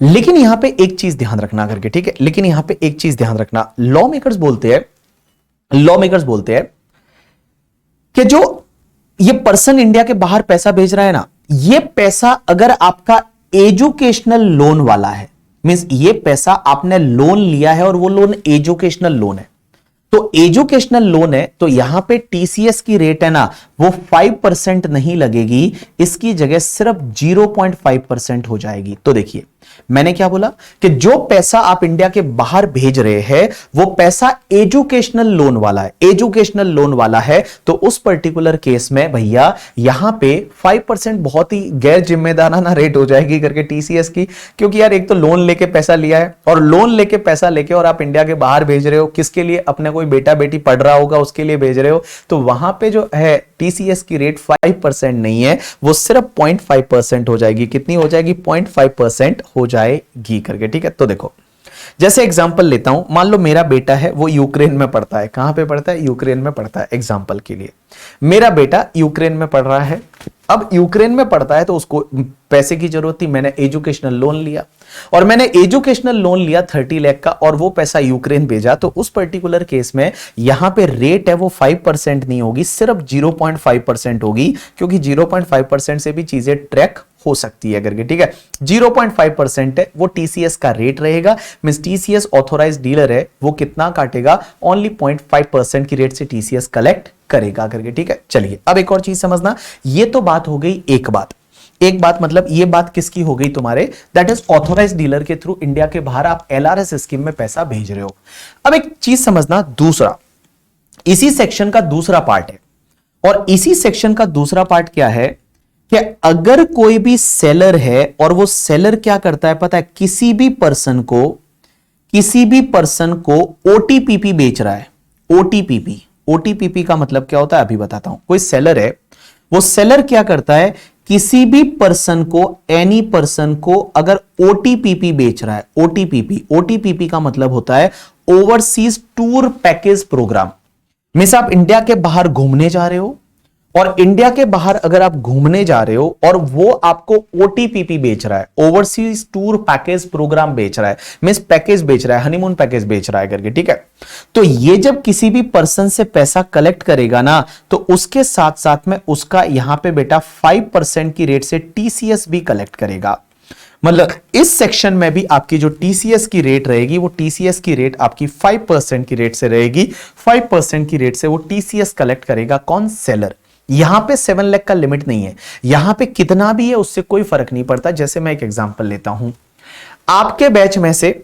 लेकिन यहां पे एक चीज ध्यान रखना करके, ठीक है, लेकिन यहां पे एक चीज ध्यान रखना, लॉ मेकर्स बोलते हैं कि जो ये पर्सन इंडिया के बाहर पैसा भेज रहा है ना, ये पैसा अगर आपका एजुकेशनल लोन वाला है, मींस ये पैसा आपने लोन लिया है और वो लोन एजुकेशनल लोन है, तो एजुकेशनल लोन है तो यहां पे टीसीएस की रेट है ना वो 5% नहीं लगेगी, इसकी जगह सिर्फ 0.5% हो जाएगी। तो देखिए मैंने क्या बोला कि जो पैसा आप इंडिया के बाहर भेज रहे हैं वो पैसा एजुकेशनल लोन वाला है, एजुकेशनल लोन वाला है, तो उस पर्टिकुलर केस में भैया यहां पे 5% बहुत ही गैर जिम्मेदाराना रेट हो जाएगी करके टीसीएस की, क्योंकि यार एक तो लोन लेके पैसा लिया है, और लोन लेके पैसा लेके और आप इंडिया के बाहर भेज रहे हो, किसके लिए, अपने कोई बेटा बेटी पढ़ रहा होगा उसके लिए भेज रहे हो, तो वहां पे जो है टीसीएस की रेट 5% नहीं है, वो सिर्फ 0.5% हो जाएगी। कितनी हो जाएगी, 0.5% हो जाएगी करके। ठीक है, तो देखो जैसे एग्जांपल लेता हूं, मान लो मेरा बेटा है वो यूक्रेन में पढ़ता है, कहां पे पढ़ता है, यूक्रेन में पढ़ता है। एग्जांपल के लिए मेरा बेटा यूक्रेन में पढ़ रहा है, अब यूक्रेन में पढ़ता है तो उसको पैसे की जरूरत थी, मैंने एजुकेशनल लोन लिया, और मैंने एजुकेशनल लोन लिया 30 लाख का, और वो पैसा यूक्रेन भेजा, तो उस पर्टिकुलर केस में यहां पे रेट है वो 5% नहीं होगी, सिर्फ 0.5% होगी, क्योंकि 0.5% से भी चीजें ट्रैक हो सकती है करके। ठीक है, 0.5% है वो टीसीएस का रेट रहेगा, मींस टीसीएस ऑथोराइज डीलर है वो कितना काटेगा, ओनली 0.5% की रेट से टीसीएस कलेक्ट करेगा करके। ठीक है, चलिए अब एक और चीज समझना, ये तो बात हो गई एक बात मतलब ये बात किसकी हो गई तुम्हारे, दैट इज ऑथोराइज डीलर के थ्रू इंडिया के बाहर आप एलआरएस स्कीम में पैसा भेज रहे हो। अब एक चीज समझना, दूसरा इसी सेक्शन का दूसरा पार्ट है, और इसी सेक्शन का दूसरा पार्ट क्या है कि अगर कोई भी सेलर है और वो सेलर क्या करता है पता है, किसी भी पर्सन को ओटीपीपी बेच रहा है। ओटीपीपी का मतलब क्या होता है अभी बताता हूं। कोई सेलर है, वो सेलर क्या करता है, किसी भी पर्सन को, एनी पर्सन को अगर ओटीपीपी बेच रहा है, ओटीपीपी का मतलब होता है ओवरसीज टूर पैकेज प्रोग्राम। मिस आप इंडिया के बाहर घूमने जा रहे हो, और इंडिया के बाहर अगर आप घूमने जा रहे हो और वो आपको ओटीपीपी बेच रहा है, ओवरसीज टूर पैकेज प्रोग्राम बेच रहा है, मींस पैकेज बेच रहा है, हनीमून पैकेज बेच रहा है करके। ठीक है, तो ये जब किसी भी पर्सन से पैसा कलेक्ट करेगा ना, तो उसके साथ साथ में उसका यहां पे बेटा 5% की रेट से टीसीएस भी कलेक्ट करेगा। मतलब इस सेक्शन में भी आपकी जो टीसीएस की रेट रहेगी वो टीसीएस की रेट आपकी 5% की रेट से रहेगी। 5% की रेट से वो टीसीएस कलेक्ट करेगा कौन? सेलर। यहां पे 7 लाख का लिमिट नहीं है, यहां पे कितना भी है उससे कोई फर्क नहीं पड़ता। जैसे मैं एक एग्जांपल लेता हूं, आपके बैच में से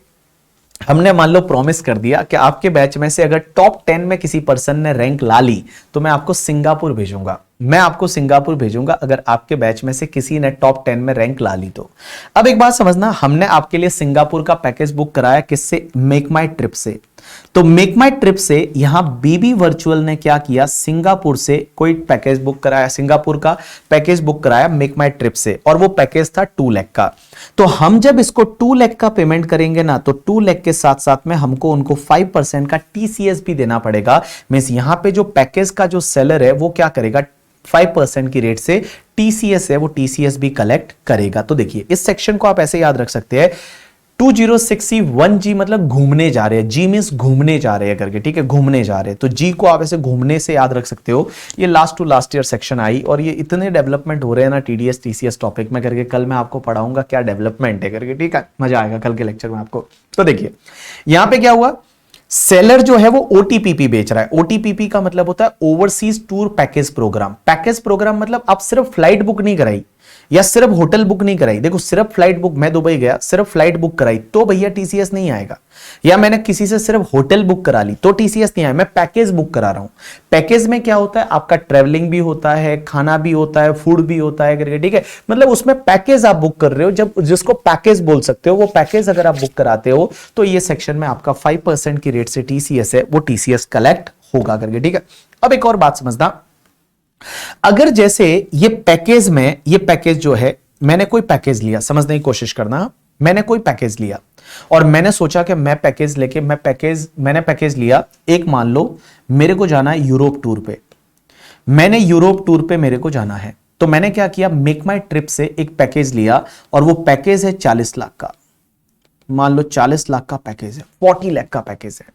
हमने मान लो प्रॉमिस कर दिया कि आपके बैच में से अगर टॉप 10 में किसी पर्सन ने रैंक ला ली तो मैं आपको सिंगापुर भेजूंगा, मैं आपको सिंगापुर भेजूंगा अगर आपके बैच में से किसी ने टॉप 10 में रैंक ला ली तो। अब एक बात समझना, हमने आपके लिए सिंगापुर का पैकेज बुक कराया किससे? मेक माई ट्रिप से। तो मेक माई ट्रिप से यहां बीबी वर्चुअल ने क्या किया? सिंगापुर से कोई पैकेज बुक कराया, सिंगापुर का पैकेज बुक कराया मेक माई ट्रिप से, और वो पैकेज था 2 लाख का। तो हम जब इसको 2 लाख का पेमेंट करेंगे ना, तो 2 लाख के साथ साथ में हमको उनको 5% का टीसीएस भी देना पड़ेगा। मींस यहां पे जो पैकेज का जो सेलर है वो क्या करेगा? 5% की रेट से टीसीएस है वो टीसीएस भी कलेक्ट करेगा। तो देखिए इस सेक्शन को आप ऐसे याद रख सकते हैं, 2061G मतलब घूमने जा रहे हैं, जी मींस घूमने जा रहे हैं करके, ठीक है, घूमने जा रहे हैं। तो जी को आप ऐसे घूमने से याद रख सकते हो। ये last to last year section I और ये इतने डेवलपमेंट हो रहे हैं ना टीडीएस टीसीएस टॉपिक में करके, कल मैं आपको पढ़ाऊंगा क्या डेवलपमेंट है करके, ठीक है, मजा आएगा कल के लेक्चर में आपको। तो देखिए यहां पे क्या हुआ, सेलर जो है वो ओटीपीपी बेच रहा है। ओटीपीपी का मतलब होता है overseas tour package program. Package program मतलब आप सिर्फ फ्लाइट बुक नहीं कराई या सिर्फ होटल बुक नहीं कराई, देखो सिर्फ फ्लाइट बुक, मैं दुबई गया सिर्फ फ्लाइट बुक कराई तो भैया टीसीएस नहीं आएगा, या मैंने किसी से सिर्फ होटल बुक करा ली तो टीसीएस नहीं आएगा। मैं पैकेज बुक करा रहा हूं। पैकेज में क्या होता है? आपका ट्रेवलिंग भी होता है, खाना भी होता है, फूड भी होता है करके, ठीक है, मतलब उसमें पैकेज आप बुक कर रहे हो। जब जिसको पैकेज बोल सकते हो, वो पैकेज अगर आप बुक कराते हो तो ये सेक्शन में आपका 5% की रेट से टीसीएस है वो टीसीएस कलेक्ट होगा करके, ठीक है। अब एक और बात समझना, अगर जैसे ये पैकेज में, ये पैकेज जो है, मैंने कोई पैकेज लिया, समझने की कोशिश करना, मैंने कोई पैकेज लिया और मैंने सोचा कि मैं पैकेज लेके मैंने पैकेज लिया, एक मान लो मेरे को जाना है यूरोप टूर पे, मैंने यूरोप टूर पे मेरे को जाना है, तो मैंने क्या किया, मेक माई ट्रिप से एक पैकेज लिया और वो पैकेज है 40 लाख का, मान लो 40 लाख का पैकेज है, 40 लाख का पैकेज है।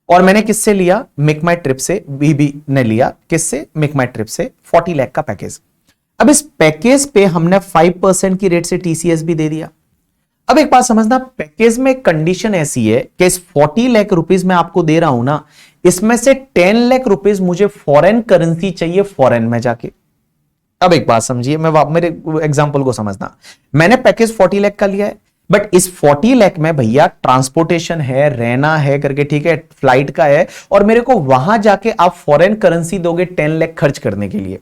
और मैंने किससे लिया? मेक माई ट्रिप से, बीबी ने लिया किससे? मेक माई ट्रिप से 40 लाख का पैकेज। अब इस पैकेज पे हमने 5% की रेट से टीसीएस भी दे दिया। अब एक बात समझना, पैकेज में कंडीशन ऐसी है कि इस 40 लाख रुपीस मैं आपको दे रहा हूं ना, इसमें से 10 लाख रुपीस मुझे फॉरेन करेंसी चाहिए फॉरेन में जाके। अब एक बात समझिए, मैं मेरे एग्जांपल को समझना, मैंने पैकेज 40 लाख का लिया है, बट इस 40 लाख में भैया ट्रांसपोर्टेशन है, रहना है करके, ठीक है, फ्लाइट का है, और मेरे को वहां जाके आप फॉरेन करेंसी दोगे 10 लाख खर्च करने के लिए,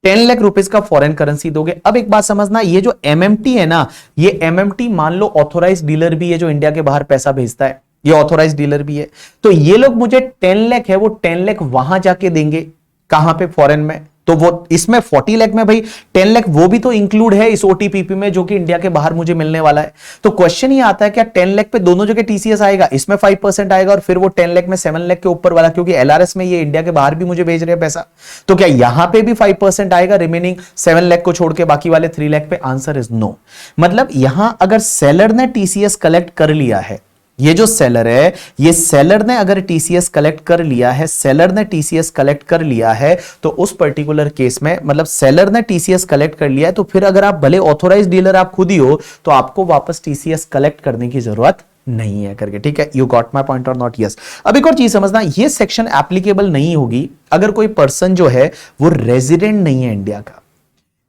10 लाख रुपीस का फॉरेन करेंसी दोगे। अब एक बात समझना, ये जो एमएमटी है ना, ये एमएमटी मान लो ऑथोराइज डीलर भी है जो इंडिया के बाहर पैसा भेजता है, ये ऑथोराइज डीलर भी है। तो ये लोग मुझे 10 लाख है वो 10 लाख वहां जाके देंगे, कहां पे? फॉरेन में। तो वो इसमें 40 लाख में भाई 10 लाख वो भी तो इंक्लूड है इस ओटीपीपी में जो कि इंडिया के बाहर मुझे मिलने वाला है। तो क्वेश्चन ये आता है क्या 10 लाख पे दोनों जगह टीसीएस आएगा? इसमें 5% आएगा और फिर वो 10 लाख में 7 लाख के ऊपर वाला, क्योंकि एलआरएस में ये इंडिया के बाहर भी मुझे भेज रहे हैं पैसा, तो क्या यहां पे भी 5% आएगा रिमेनिंग 7 लाख को छोड़ के बाकी वाले 3 लाख पे? Answer is no. मतलब यहां अगर सेलर ने टीसीएस कलेक्ट कर लिया है, ये जो सेलर है, ये सेलर ने अगर टीसीएस कलेक्ट कर लिया है, सेलर ने टीसीएस कलेक्ट कर लिया है, तो उस पर्टिकुलर केस में मतलब सेलर ने टीसीएस कलेक्ट कर लिया है, तो फिर अगर आप भले ऑथोराइज डीलर आप खुद ही हो तो आपको वापस टीसीएस कलेक्ट करने की जरूरत नहीं है करके, ठीक है। यू गॉट माई पॉइंट और नॉट? यस। अब एक और चीज समझना, ये सेक्शन एप्लीकेबल नहीं होगी अगर कोई पर्सन जो है वो रेजिडेंट नहीं है इंडिया का,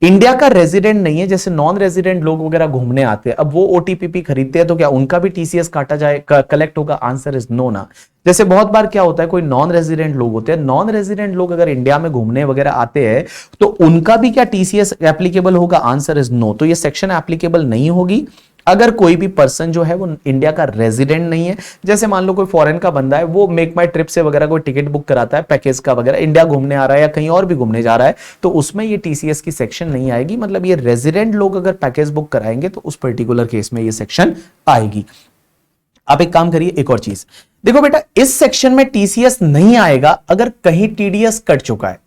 इंडिया का रेजिडेंट नहीं है, जैसे नॉन रेजिडेंट लोग वगैरह घूमने आते हैं, अब वो ओटीपीपी खरीदते हैं तो क्या उनका भी टीसीएस काटा जाए, कलेक्ट होगा? आंसर इज नो ना। जैसे बहुत बार क्या होता है, कोई नॉन रेजिडेंट लोग होते हैं, नॉन रेजिडेंट लोग अगर इंडिया में घूमने वगैरह आते हैं तो उनका भी क्या टीसीएस एप्लीकेबल होगा? Answer is no. तो ये सेक्शन एप्लीकेबल नहीं होगी अगर कोई भी पर्सन जो है वो इंडिया का रेजिडेंट नहीं है। जैसे मान लो कोई फॉरेन का बंदा है, वो मेक माई ट्रिप से वगैरह कोई टिकट बुक कराता है पैकेज का वगैरह, इंडिया घूमने आ रहा है या कहीं और भी घूमने जा रहा है, तो उसमें ये टीसीएस की सेक्शन नहीं आएगी। मतलब ये रेजिडेंट लोग अगर पैकेज बुक कराएंगे तो उस पर्टिकुलर केस में ये सेक्शन आएगी। आप एक काम करिए, एक और चीज देखो बेटा, इस सेक्शन में टीसीएस नहीं आएगा अगर कहीं टीडीएस कट चुका है,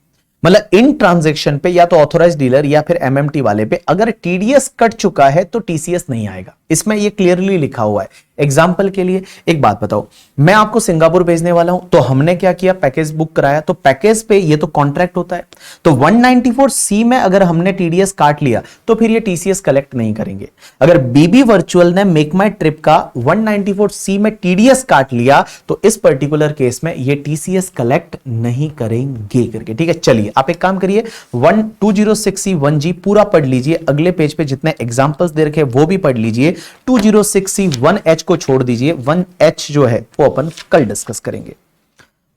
मतलब इन ट्रांजैक्शन पे या तो ऑथोराइज डीलर या फिर एमएमटी वाले पे अगर टीडीएस कट चुका है तो टीसीएस नहीं आएगा। इसमें ये क्लियरली लिखा हुआ है। एग्जाम्पल के लिए एक बात बताओ, मैं आपको सिंगापुर भेजने वाला हूं, तो हमने क्या किया, पैकेज बुक कराया, तो पैकेज पे ये तो कॉन्ट्रैक्ट होता है, तो 194C में अगर हमने टीडीएस काट लिया तो फिर ये टीसीएस कलेक्ट नहीं करेंगे। अगर बीबी वर्चुअल ने मेक माई ट्रिप का 194C में टीडीएस काट लिया तो इस पर्टिकुलर केस में ये टीसीएस कलेक्ट नहीं करेंगे करके, ठीक है। चलिए आप एक काम करिए, 2061G पूरा पढ़ लीजिए, अगले पेज पे जितने एग्जांपल्स दे रखे वो भी पढ़ लीजिए। 2061H को छोड़ दीजिए, 1H जो है वो अपन कल डिस्कस करेंगे।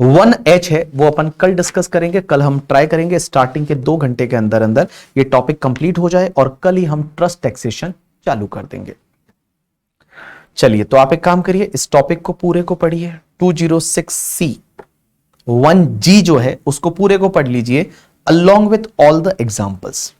1H है वो अपन कल डिस्कस करेंगे। कल हम ट्राई करेंगे स्टार्टिंग के 2 घंटे के अंदर अंदर ये टॉपिक कंप्लीट हो जाए और कल ही हम ट्रस्ट टैक्सेशन चालू कर देंगे। चलिए तो आप एक काम करिए, इस टॉपिक को पूरे को पढ़िए। 206C 1G जो है उसको पूरे को पढ़ लीजिए along with all the examples।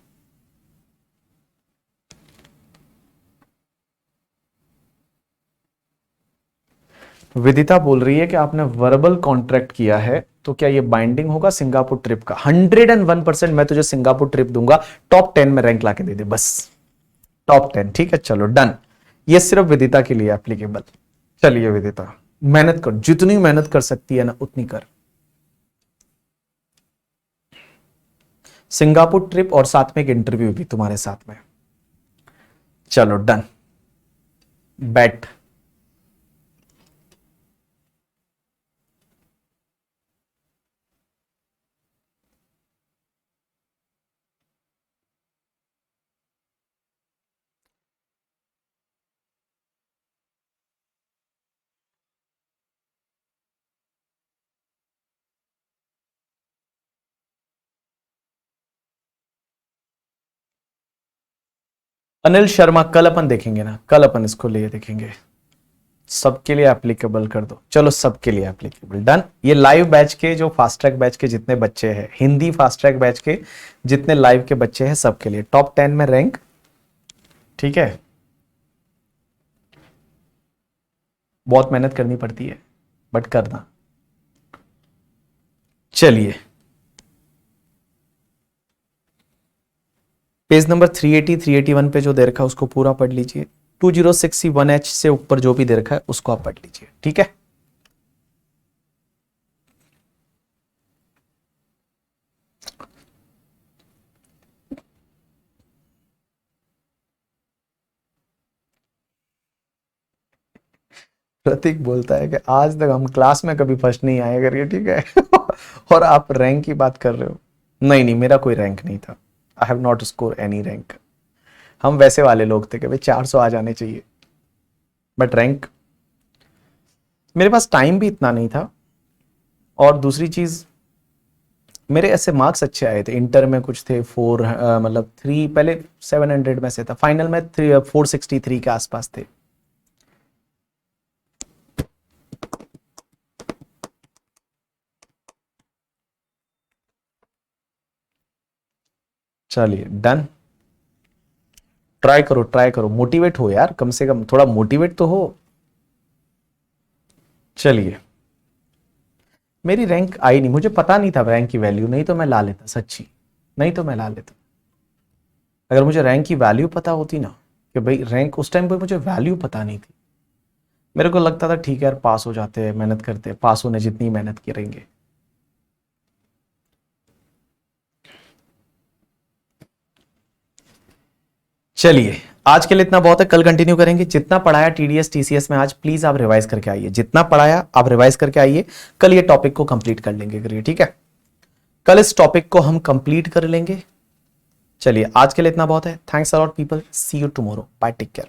विदिता बोल रही है कि आपने वर्बल कॉन्ट्रैक्ट किया है तो क्या ये बाइंडिंग होगा सिंगापुर ट्रिप का? 101% मैं तुझे सिंगापुर ट्रिप दूंगा, टॉप 10 में रैंक लाके दे दे बस, टॉप 10, ठीक है। चलो डन, ये सिर्फ विदिता के लिए एप्लीकेबल। चलिए विदिता मेहनत कर, जितनी मेहनत कर सकती है ना उतनी कर। सिंगापुर ट्रिप और साथ में एक इंटरव्यू भी तुम्हारे साथ में। चलो डन, बैट। अनिल शर्मा कल अपन देखेंगे ना, कल अपन इसको लिए देखेंगे। सबके लिए एप्लीकेबल कर दो, चलो सबके लिए एप्लीकेबल, डन। ये लाइव बैच के जो फास्ट ट्रैक बैच के जितने बच्चे हैं, हिंदी फास्ट ट्रैक बैच के जितने लाइव के बच्चे हैं सबके लिए टॉप 10 में रैंक, ठीक है। बहुत मेहनत करनी पड़ती है बट करना। चलिए पेज नंबर 380 381 पे जो दे रखा है उसको पूरा पढ़ लीजिए। 2061H से ऊपर जो भी दे रखा है उसको आप पढ़ लीजिए, ठीक है। प्रतीक बोलता है कि आज तक हम क्लास में कभी फर्स्ट नहीं आए करके, ठीक है। और आप रैंक की बात कर रहे हो। नहीं नहीं, मेरा कोई रैंक नहीं था, I have not score any rank. हम वैसे वाले लोग थे कि भाई 400 आ जाने चाहिए, बट रैंक मेरे पास टाइम भी इतना नहीं था। और दूसरी चीज मेरे ऐसे मार्क्स अच्छे आए थे, इंटर में कुछ थे 4 मतलब 3, पहले 700 में से था, फाइनल में 463 के आसपास थे। चलिए डन, ट्राई करो ट्राई करो, मोटिवेट हो यार, कम से कम थोड़ा मोटिवेट तो हो। चलिए मेरी रैंक आई नहीं, मुझे पता नहीं था रैंक की वैल्यू, नहीं तो मैं ला लेता सच्ची, नहीं तो मैं ला लेता। अगर मुझे रैंक की वैल्यू पता होती ना, कि भाई रैंक उस टाइम पे मुझे वैल्यू पता नहीं थी, मेरे को लगता था ठीक है यार पास हो जाते हैं, मेहनत करते हैं, पास होने जितनी मेहनत करेंगे। चलिए आज के लिए इतना बहुत है, कल कंटिन्यू करेंगे। जितना पढ़ाया टीडीएस टीसीएस में आज प्लीज आप रिवाइज करके आइए, जितना पढ़ाया आप रिवाइज करके आइए, कल ये टॉपिक को कंप्लीट कर लेंगे करिए, ठीक है। कल इस टॉपिक को हम कंप्लीट कर लेंगे। चलिए आज के लिए इतना बहुत है, thanks a lot people, see you tomorrow, bye, take care.